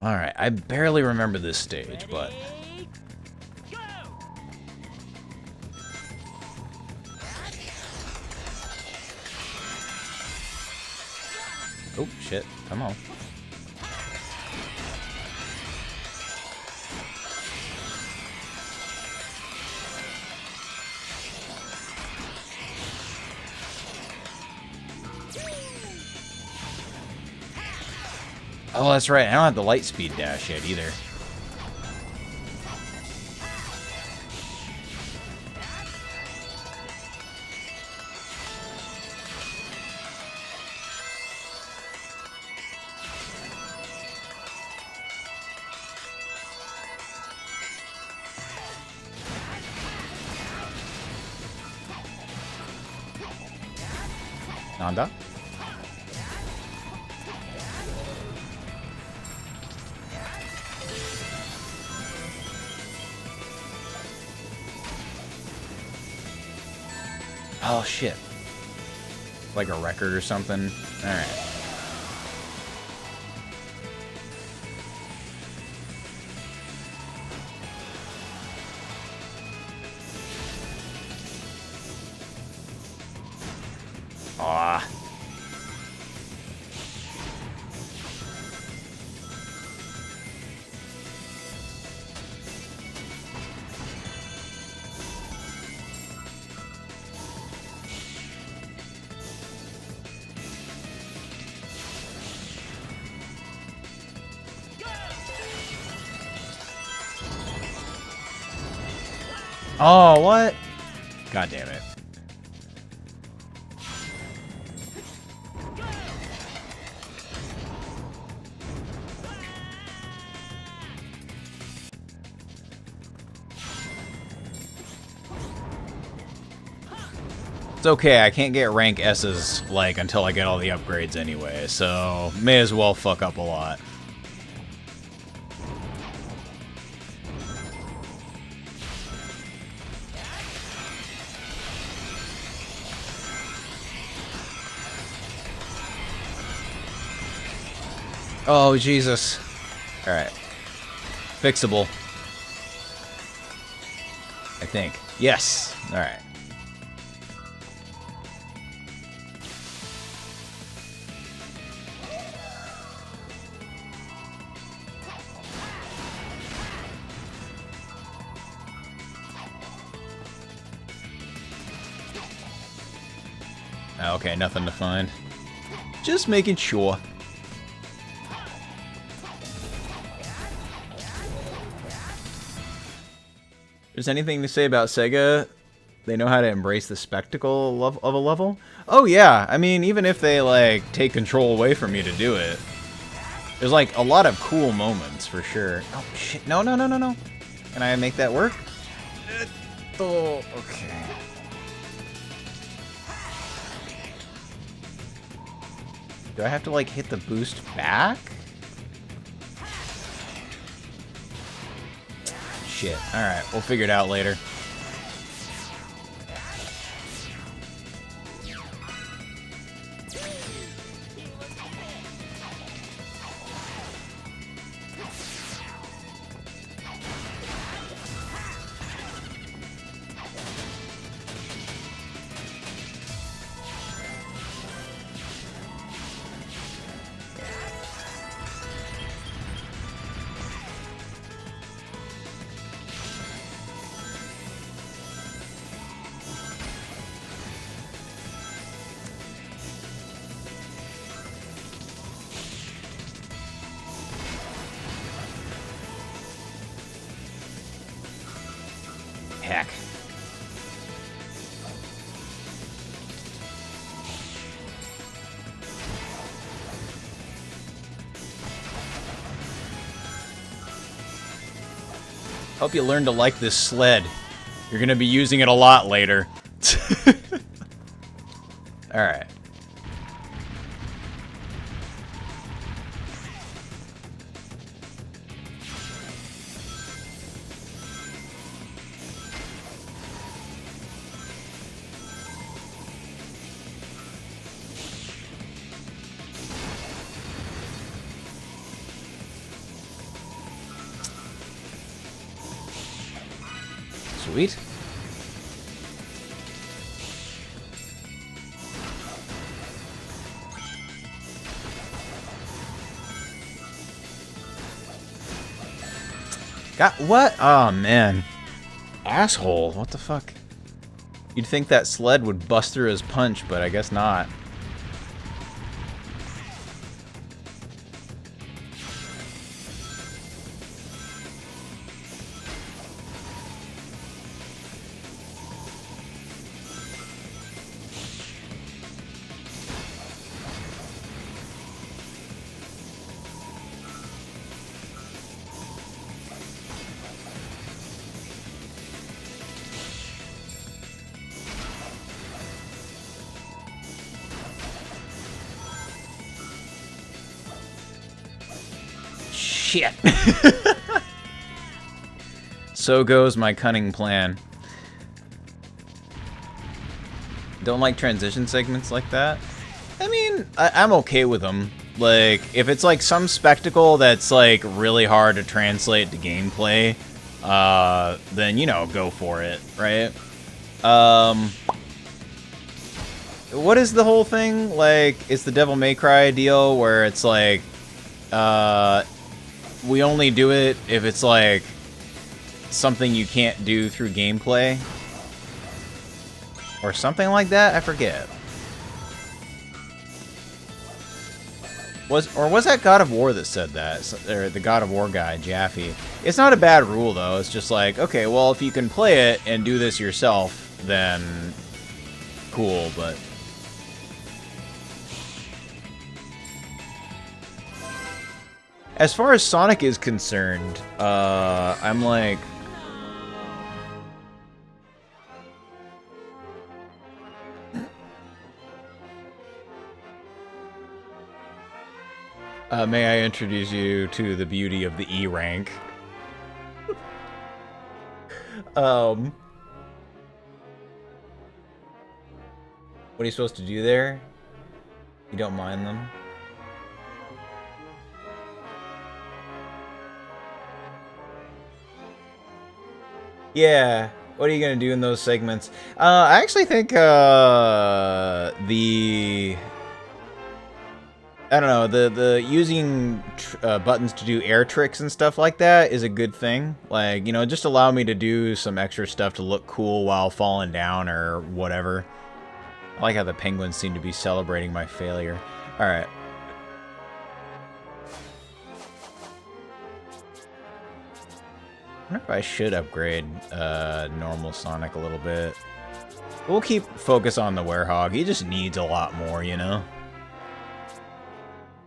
Alright, I barely remember this stage, but... Go! Oh, shit. Come on. Oh, that's right. I don't have the light speed dash yet either. Nanda? Oh, shit. Like a record or something? Alright. Ah. Oh, what? God damn it. It's okay, I can't get rank S's, like, until I get all the upgrades anyway, so may as well fuck up a lot. Oh, Jesus. Alright. Fixable. I think. Yes! Alright. Okay, nothing to find. Just making sure. There's anything to say about Sega? They know how to embrace the spectacle of a level? Oh yeah, I mean, even if they, like, take control away from you to do it, there's, like, a lot of cool moments, for sure. Oh, shit. No, no, no, no, no. Can I make that work? Oh, okay. Do I have to, like, hit the boost back? Shit. Alright, we'll figure it out later. Hope you learn to like this sled. You're gonna be using it a lot later. Alright. Sweet. Got what? Oh man. Asshole. What the fuck? You'd think that sled would bust through his punch, but I guess not. Shit. So goes my cunning plan. Don't like transition segments like that? I mean, I'm okay with them. Like, if it's like some spectacle that's like really hard to translate to gameplay, then, you know, go for it, right? What is the whole thing? Like, it's the Devil May Cry deal where it's like, we only do it if it's like something you can't do through gameplay or something like that. I forget. Was that God of War that said that? Or the God of War guy, Jaffe. It's not a bad rule though. It's just like, okay, well, if you can play it and do this yourself, then cool, but as far as Sonic is concerned, I'm like... may I introduce you to the beauty of the E rank? What are you supposed to do there? You don't mind them? Yeah, what are you gonna do in those segments? I actually think I don't know, the using buttons to do air tricks and stuff like that is a good thing. Like, you know, just allow me to do some extra stuff to look cool while falling down or whatever. I like how the penguins seem to be celebrating my failure. All right. I wonder if I should upgrade normal Sonic a little bit. We'll keep focus on the Werehog. He just needs a lot more, you know?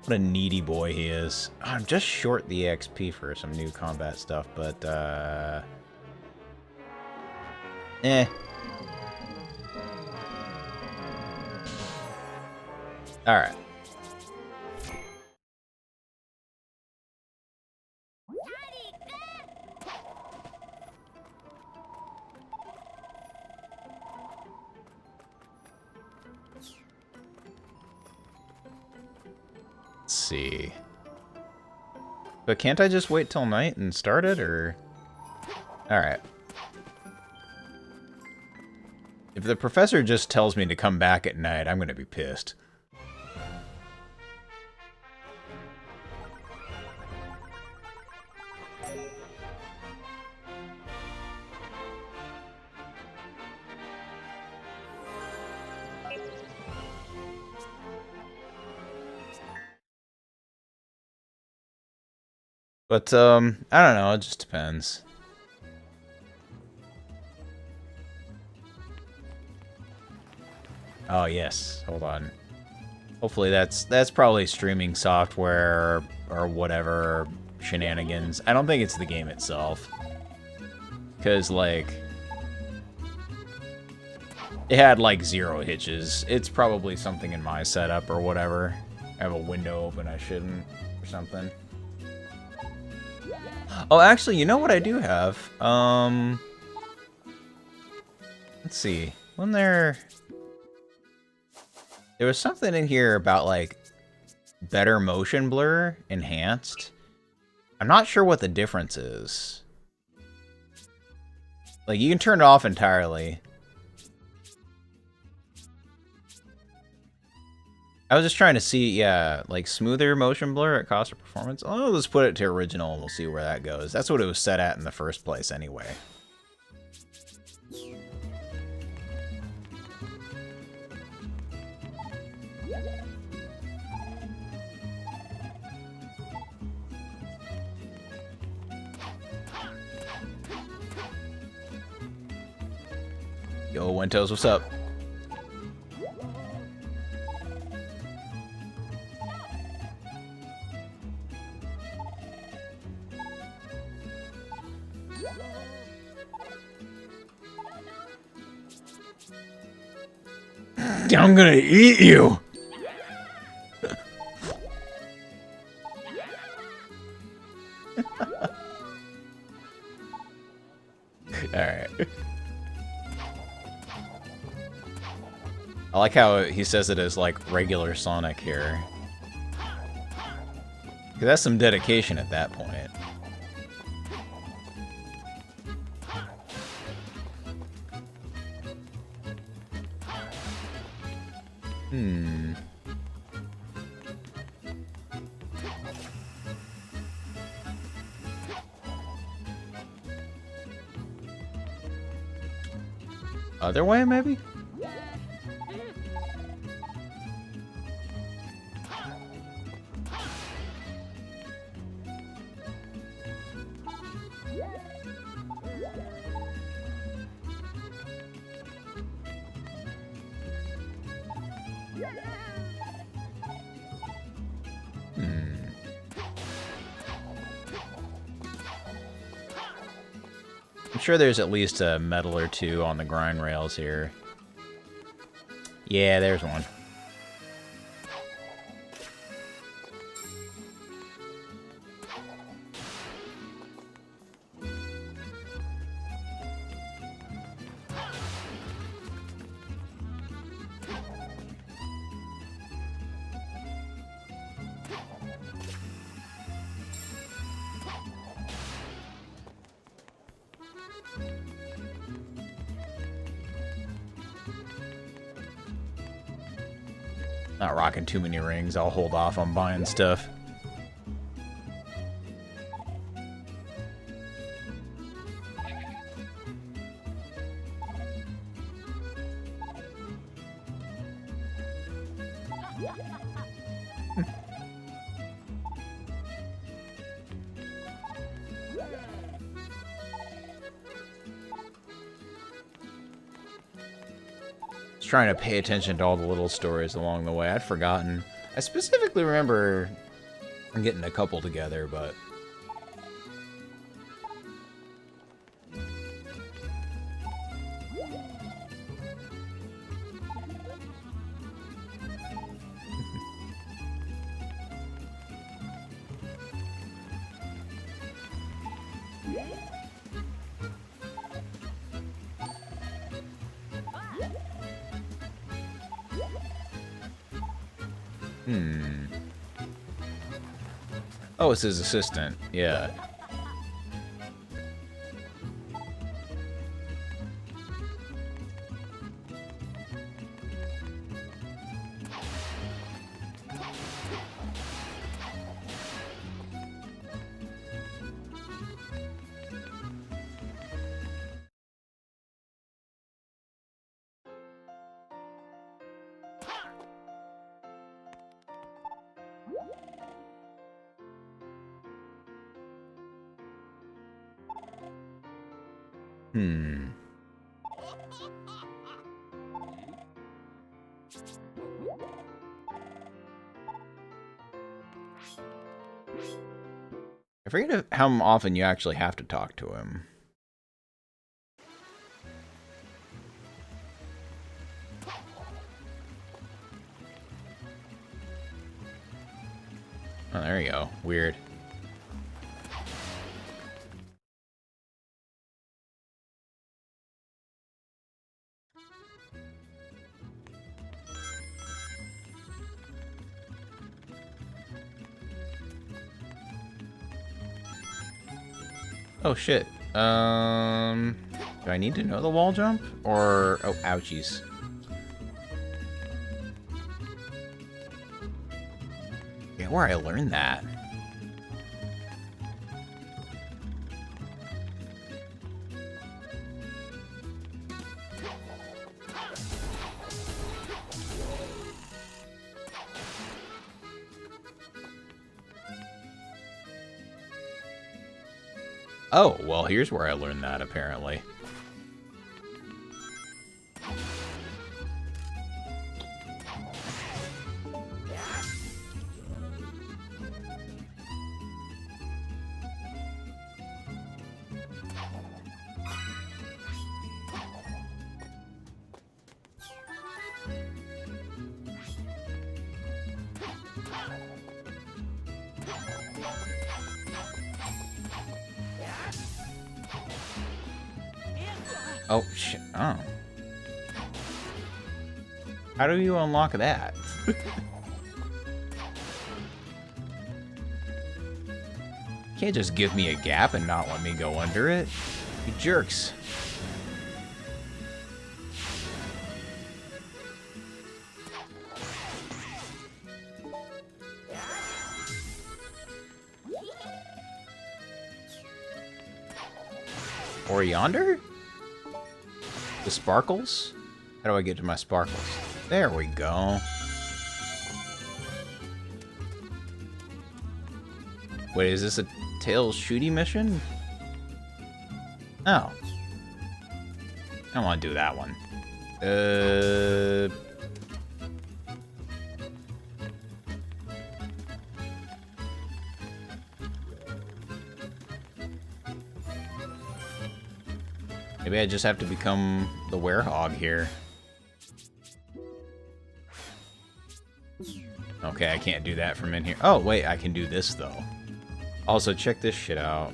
What a needy boy he is. I'm just short the XP for some new combat stuff, but, eh. Alright. See. But can't I just wait till night and start it, or? Alright. If the professor just tells me to come back at night, I'm gonna be pissed. But, I don't know, it just depends. Oh, yes. Hold on. Hopefully that's probably streaming software or whatever shenanigans. I don't think it's the game itself. Because, like, it had, like, 0 hitches. It's probably something in my setup or whatever. I have a window open I shouldn't or something. Oh, actually, you know what I do have? Let's see. When there was something in here about, like, better motion blur, enhanced. I'm not sure what the difference is. Like, you can turn it off entirely. I was just trying to see, yeah, like, smoother motion blur at cost of performance. Oh, let's put it to original and we'll see where that goes. That's what it was set at in the first place anyway. Yo, Wentos, what's up? I'm gonna eat you! Alright. I like how he says it as, like, regular Sonic here. 'Cause that's some dedication at that point. Other way, maybe? I'm sure there's at least a medal or two on the grind rails here. Yeah, there's one. Not rocking too many rings. I'll hold off on buying stuff. Trying to pay attention to all the little stories along the way. I'd forgotten. I specifically remember getting a couple together, but... Oh, it's his assistant. Yeah. I forget how often you actually have to talk to him. Oh, there you go. Weird. Oh shit. Do I need to know the wall jump? Or oh, ouchies. Yeah, where I learned that. Oh, well, here's where I learned that, apparently. Oh, shit. Oh. How do you unlock that? Can't just give me a gap and not let me go under it. You jerks. Or yonder? The sparkles? How do I get to my sparkles? There we go. Wait, is this a Tails shooty mission? Oh. I don't want to do that one. Maybe I just have to become the werehog here. Okay, I can't do that from in here. Oh, wait, I can do this, though. Also, check this shit out.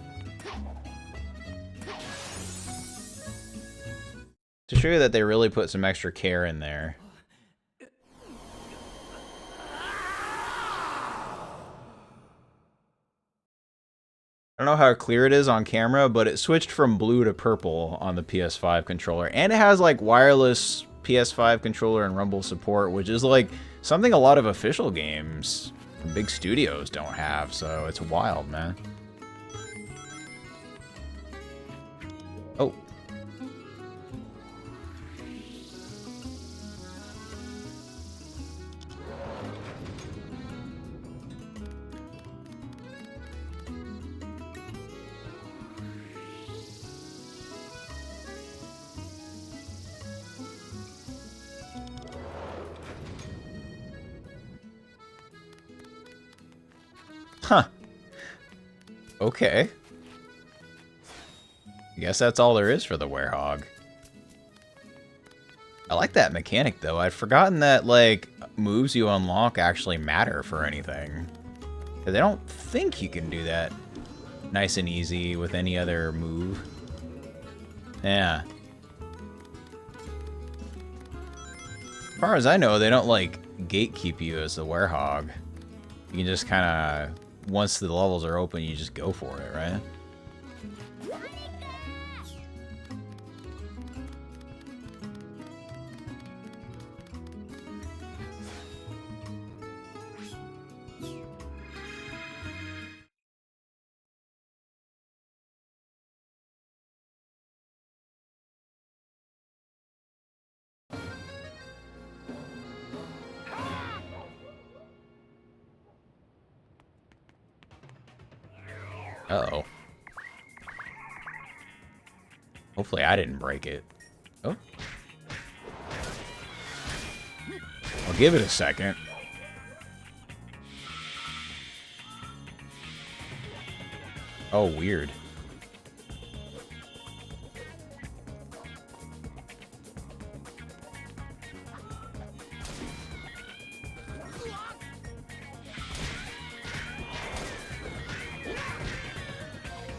To show you that they really put some extra care in there. I don't know how clear it is on camera, but it switched from blue to purple on the PS5 controller. And it has, like, wireless PS5 controller and rumble support, which is, like, something a lot of official games from big studios don't have, so it's wild, man. Oh. Huh. Okay. I guess that's all there is for the werehog. I like that mechanic, though. I'd forgotten that, like, moves you unlock actually matter for anything. 'Cause I don't think you can do that nice and easy with any other move. Yeah. As far as I know, they don't, like, gatekeep you as the werehog. You can just kind of... Once the levels are open, you just go for it, right? Uh-oh. Hopefully I didn't break it. Oh. I'll give it a second. Oh, weird.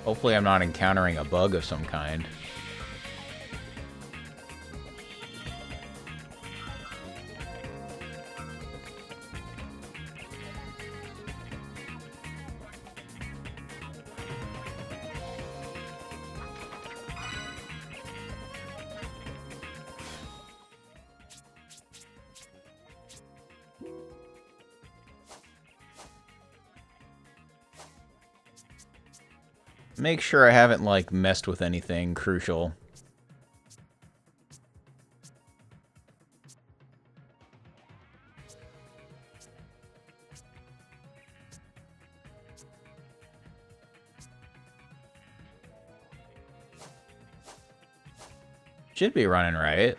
Hopefully I'm not encountering a bug of some kind. Make sure I haven't, like, messed with anything crucial. Should be running right.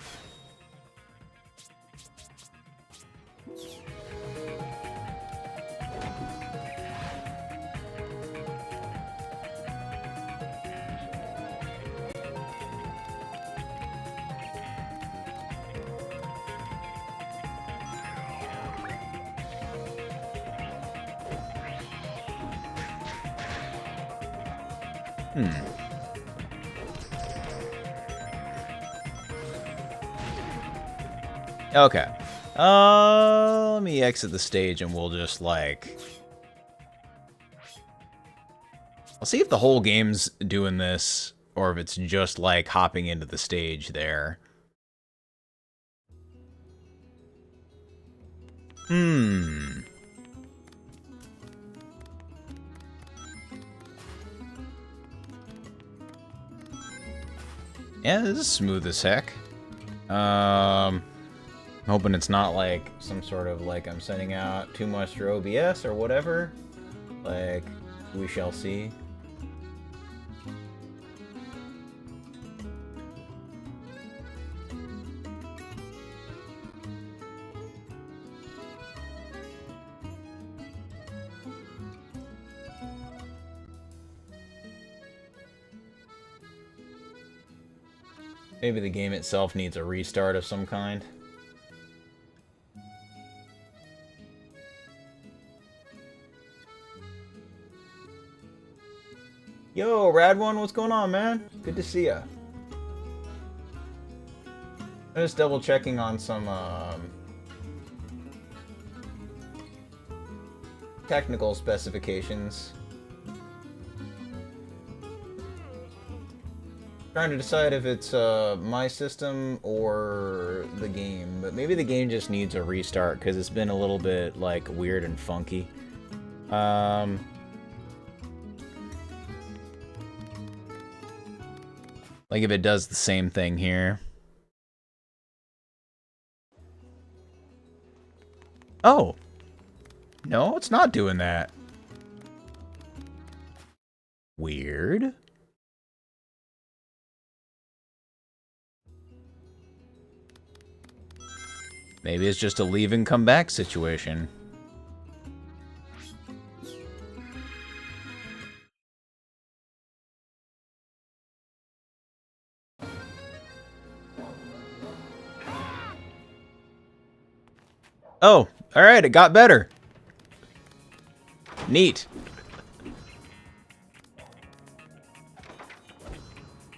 Okay. Let me exit the stage and we'll just, like... I'll see if the whole game's doing this, or if it's just, like, hopping into the stage there. Yeah, this is smooth as heck. I'm hoping it's not like some sort of like I'm sending out too much through OBS or whatever. Like, we shall see. Maybe the game itself needs a restart of some kind. Yo, Rad One, what's going on, man? Good to see ya. I'm just double checking on some technical specifications. Trying to decide if it's my system or the game, but maybe the game just needs a restart because it's been a little bit like weird and funky. Like if it does the same thing here. Oh! No, it's not doing that. Weird. Maybe it's just a leave and come back situation. Oh, alright, it got better. Neat.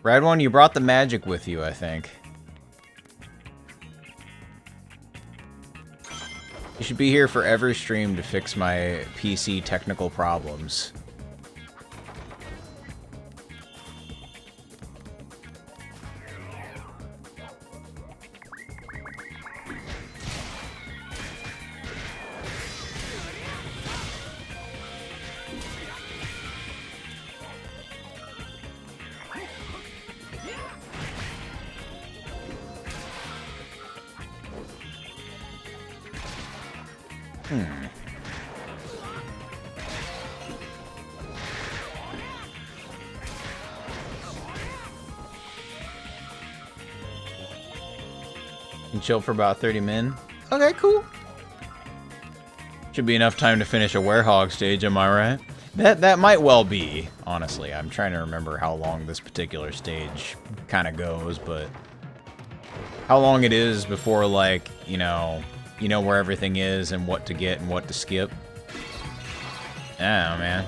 Rad One, you brought the magic with you, I think. You should be here for every stream to fix my PC technical problems. Chill for about 30 min. Okay, cool. Should be enough time to finish a Werehog stage, am I right? That might well be, honestly. I'm trying to remember how long this particular stage kind of goes, but how long it is before, like, you know where everything is and what to get and what to skip. I don't know, man.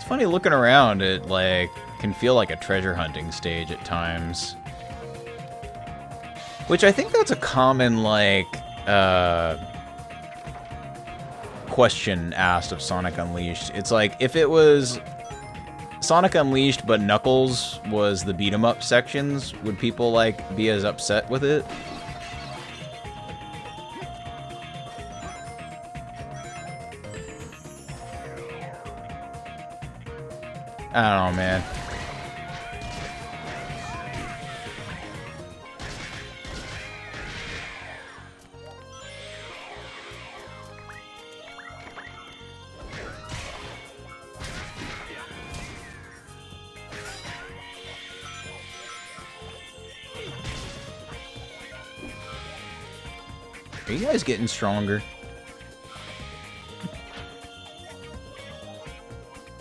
funny looking around. It like can feel like a treasure hunting stage at times. Which I think that's a common like question asked of Sonic Unleashed. It's like if it was Sonic Unleashed but Knuckles was the beat 'em up sections, would people like be as upset with it? I don't know, man. Are you guys getting stronger?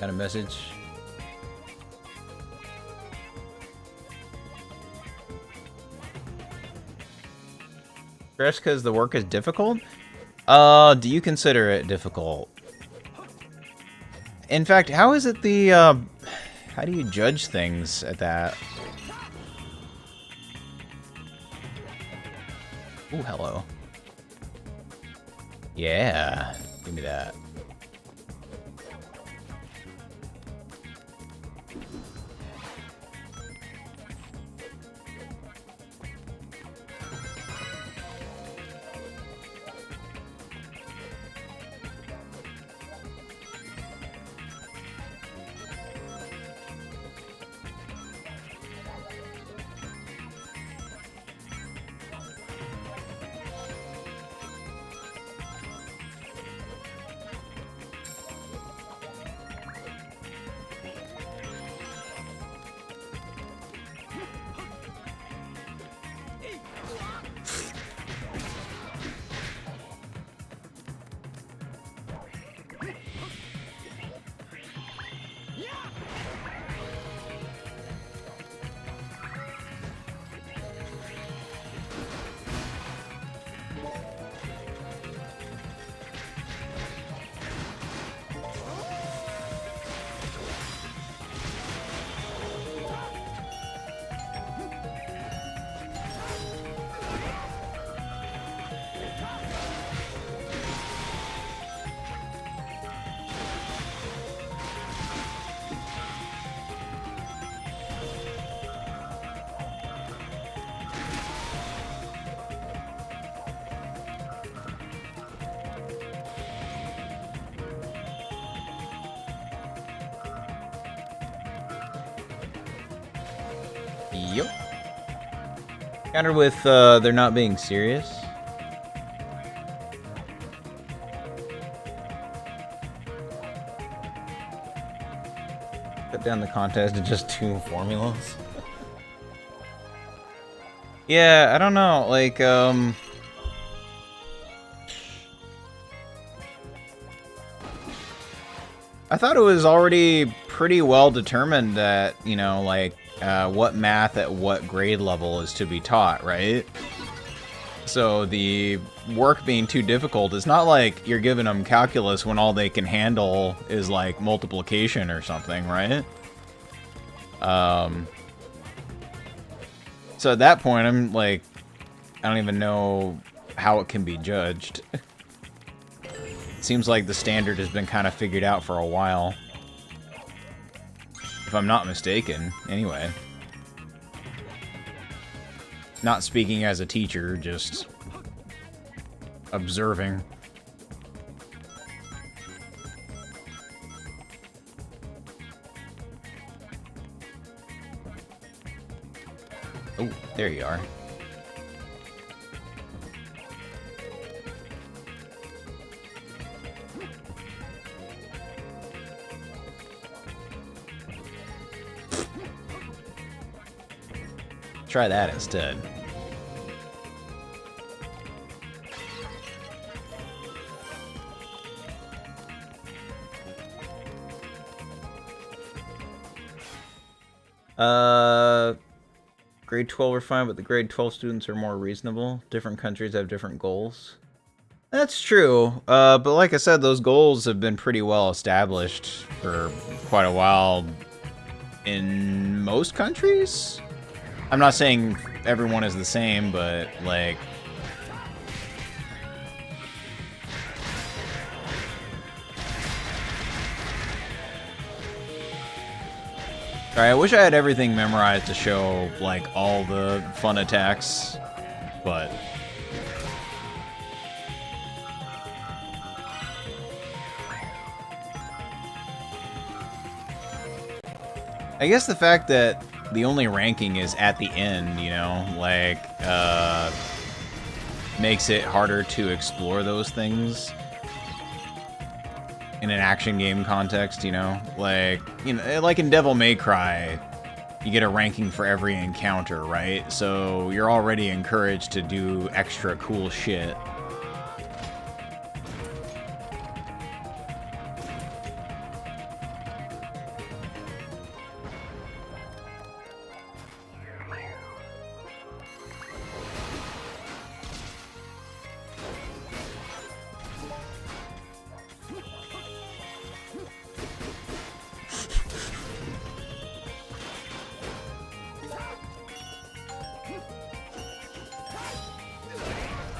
Got a message? Stress because the work is difficult? Do you consider it difficult? In fact, how is it the, how do you judge things at that? Ooh, hello. Yeah, give me that. Yup. Countered with, they're not being serious. Cut down the contest to just 2 formulas. Yeah, I don't know, like, I thought it was already pretty well determined that, you know, like, what math at what grade level is to be taught, right? So the work being too difficult, it's not like you're giving them calculus when all they can handle is like multiplication or something, right? So at that point, I'm like, I don't even know how it can be judged. Seems like the standard has been kind of figured out for a while. If I'm not mistaken, anyway. Not speaking as a teacher, just observing. Oh, there you are. Try that instead. Grade 12 are fine, but the grade 12 students are more reasonable. Different countries have different goals. That's true. But like I said, those goals have been pretty well established for quite a while in most countries. I'm not saying everyone is the same, but like... Alright, I wish I had everything memorized to show, like, all the fun attacks, but... I guess the fact that the only ranking is at the end, you know, like, makes it harder to explore those things in an action game context, you know? Like, you know, like in Devil May Cry, you get a ranking for every encounter, right? So you're already encouraged to do extra cool shit.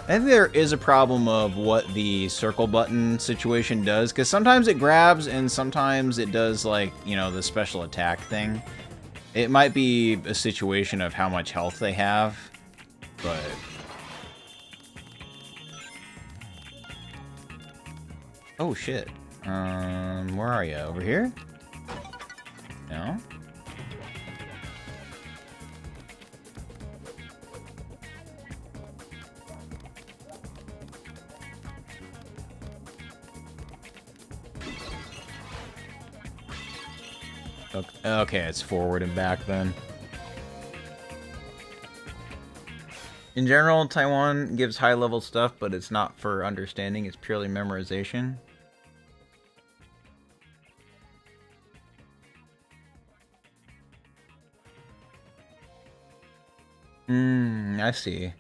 I think there is a problem of what the circle button situation does, because sometimes it grabs and sometimes it does, like, you know, the special attack thing. It might be a situation of how much health they have, but... Oh, shit. Where are you? Over here? No? Okay, it's forward and back then. In general, Taiwan gives high-level stuff, but it's not for understanding, it's purely memorization. I see.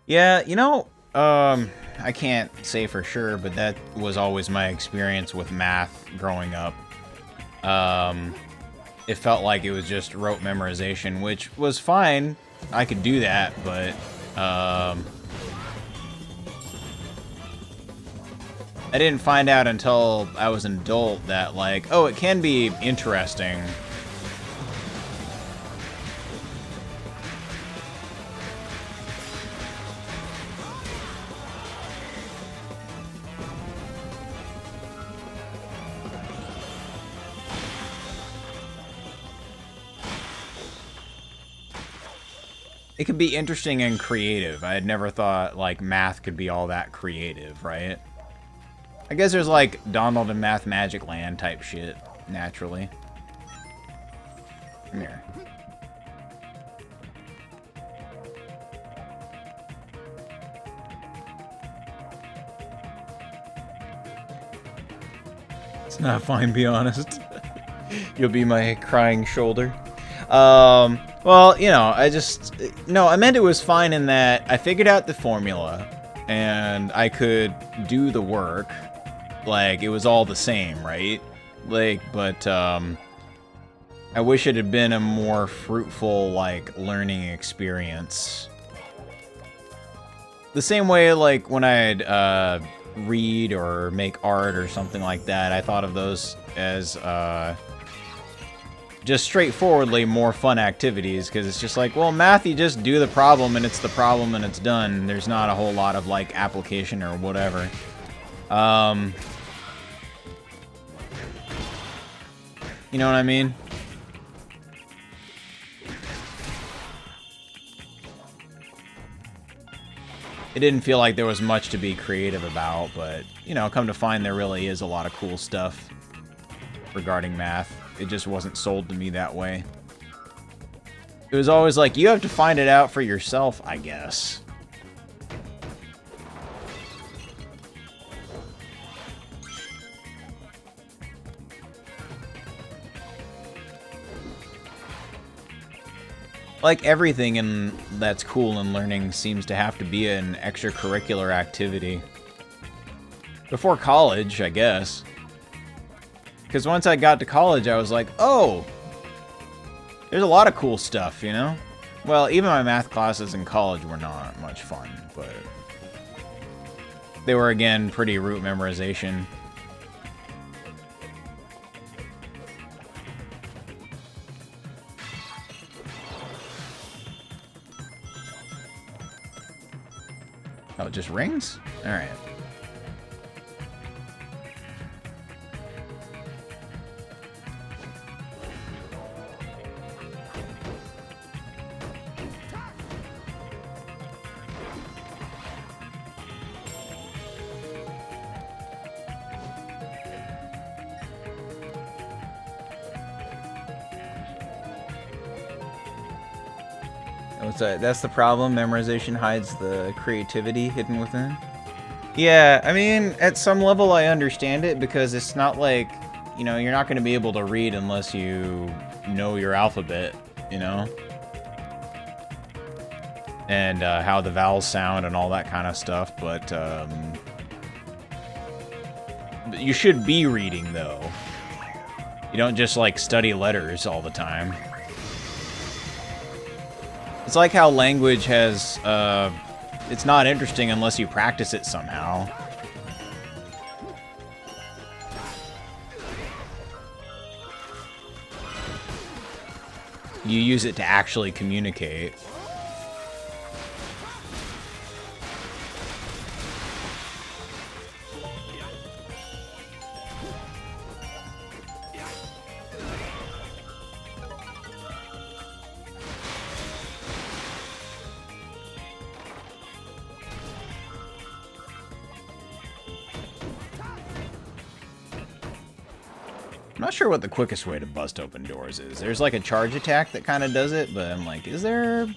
Yeah, you know, I can't say for sure, but that was always my experience with math growing up. It felt like it was just rote memorization, which was fine. I could do that, but, I didn't find out until I was an adult that, like, oh, it can be interesting. It could be interesting and creative. I had never thought, like, math could be all that creative, right? I guess there's, like, Donald and Math Magic Land type shit, naturally. Come here. It's not fine, be honest. You'll be my crying shoulder. Well, you know, no, I meant it was fine in that I figured out the formula and I could do the work. Like, it was all the same, right? Like, but, I wish it had been a more fruitful, like, learning experience. The same way, like, when I'd, read or make art or something like that, I thought of those as, just straightforwardly more fun activities, because it's just like, well, math, you just do the problem and it's the problem and it's done. There's not a whole lot of, like, application or whatever. You know what I mean? It didn't feel like there was much to be creative about, but, you know, come to find there really is a lot of cool stuff regarding math. It just wasn't sold to me that way. It was always like, you have to find it out for yourself, I guess. like everything in that's cool in learning seems to have to be an extracurricular activity. Before college, I guess. Because once I got to college, I was like, oh, there's a lot of cool stuff, you know? Well, even my math classes in college were not much fun, but they were, again, pretty rote memorization. Oh, it just rings? Alright. That's the problem. Memorization hides the creativity hidden within. Yeah, I mean, at some level I understand it because it's not like, you know, you're not going to be able to read unless you know your alphabet, you know? And how the vowels sound and all that kind of stuff, but you should be reading, though. You don't just, like, study letters all the time. It's like how language has, it's not interesting unless you practice it somehow. You use it to actually communicate. I'm not sure what the quickest way to bust open doors is. There's like a charge attack that kind of does it, but I'm like, is there...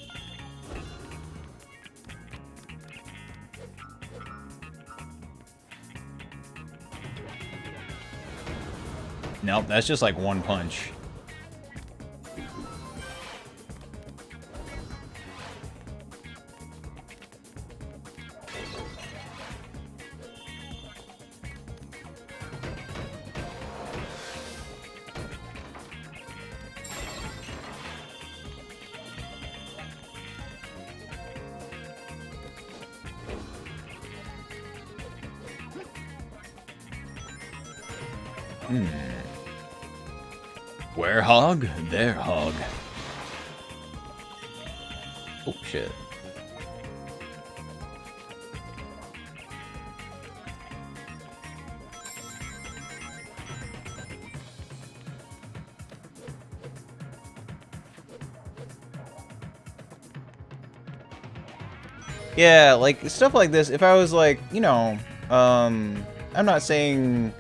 Nope, that's just like one punch. Where hog? There hog. Oh shit. Yeah, like stuff like this, if I was like, you know, I'm not saying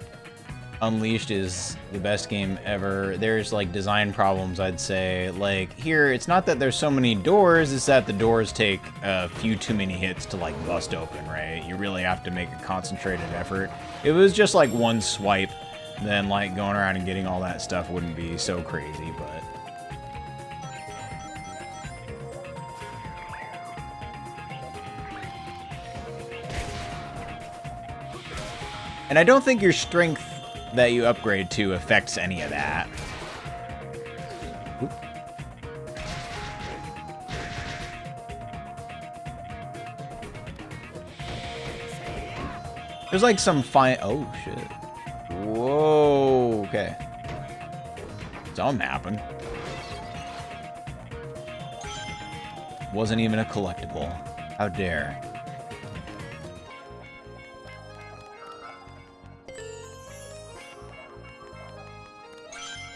Unleashed is the best game ever. There's like design problems, I'd say. Like here, it's not that there's so many doors, it's that the doors take a few too many hits to like bust open, right? You really have to make a concentrated effort. If it was just like one swipe, then like going around and getting all that stuff wouldn't be so crazy, but... And I don't think your strength that you upgrade to affects any of that. Oop. There's like some fine... Oh, shit. Whoa, okay. Something happened. Wasn't even a collectible. How dare.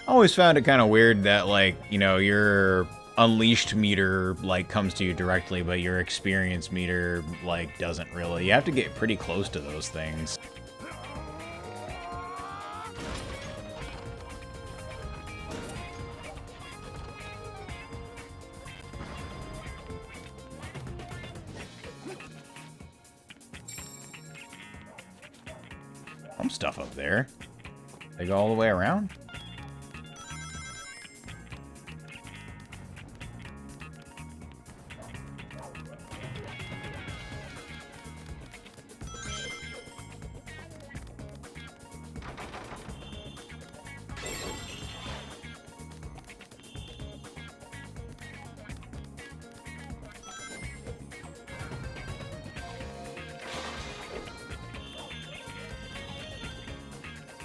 I always found it kind of weird that, like, you know, your Unleashed meter, like, comes to you directly, but your experience meter, like, doesn't really. You have to get pretty close to those things. Some stuff up there. They go all the way around?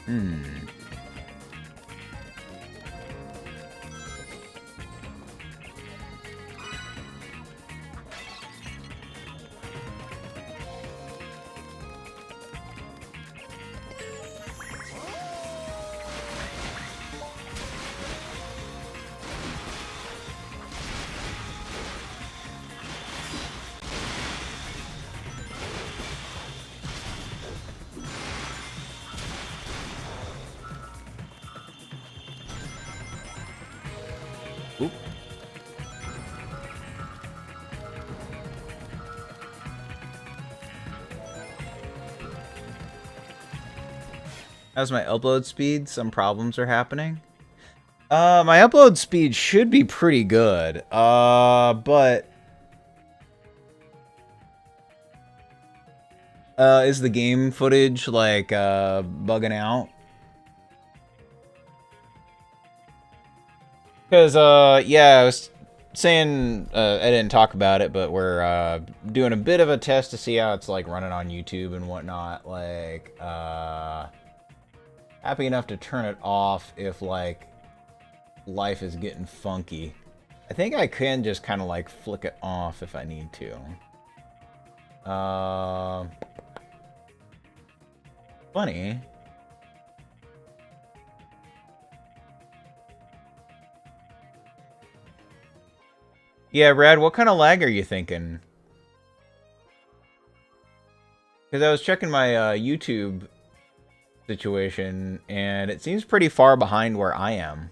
Hmm. Oop. How's my upload speed? Some problems are happening. My upload speed should be pretty good. But is the game footage like bugging out? Because yeah, I was saying I didn't talk about it, but we're doing a bit of a test to see how it's like running on YouTube and whatnot. Like happy enough to turn it off if like life is getting funky. I think I can just kind of like flick it off if I need to. Funny. Yeah, Brad, what kind of lag are you thinking? Because I was checking my YouTube situation, and it seems pretty far behind where I am.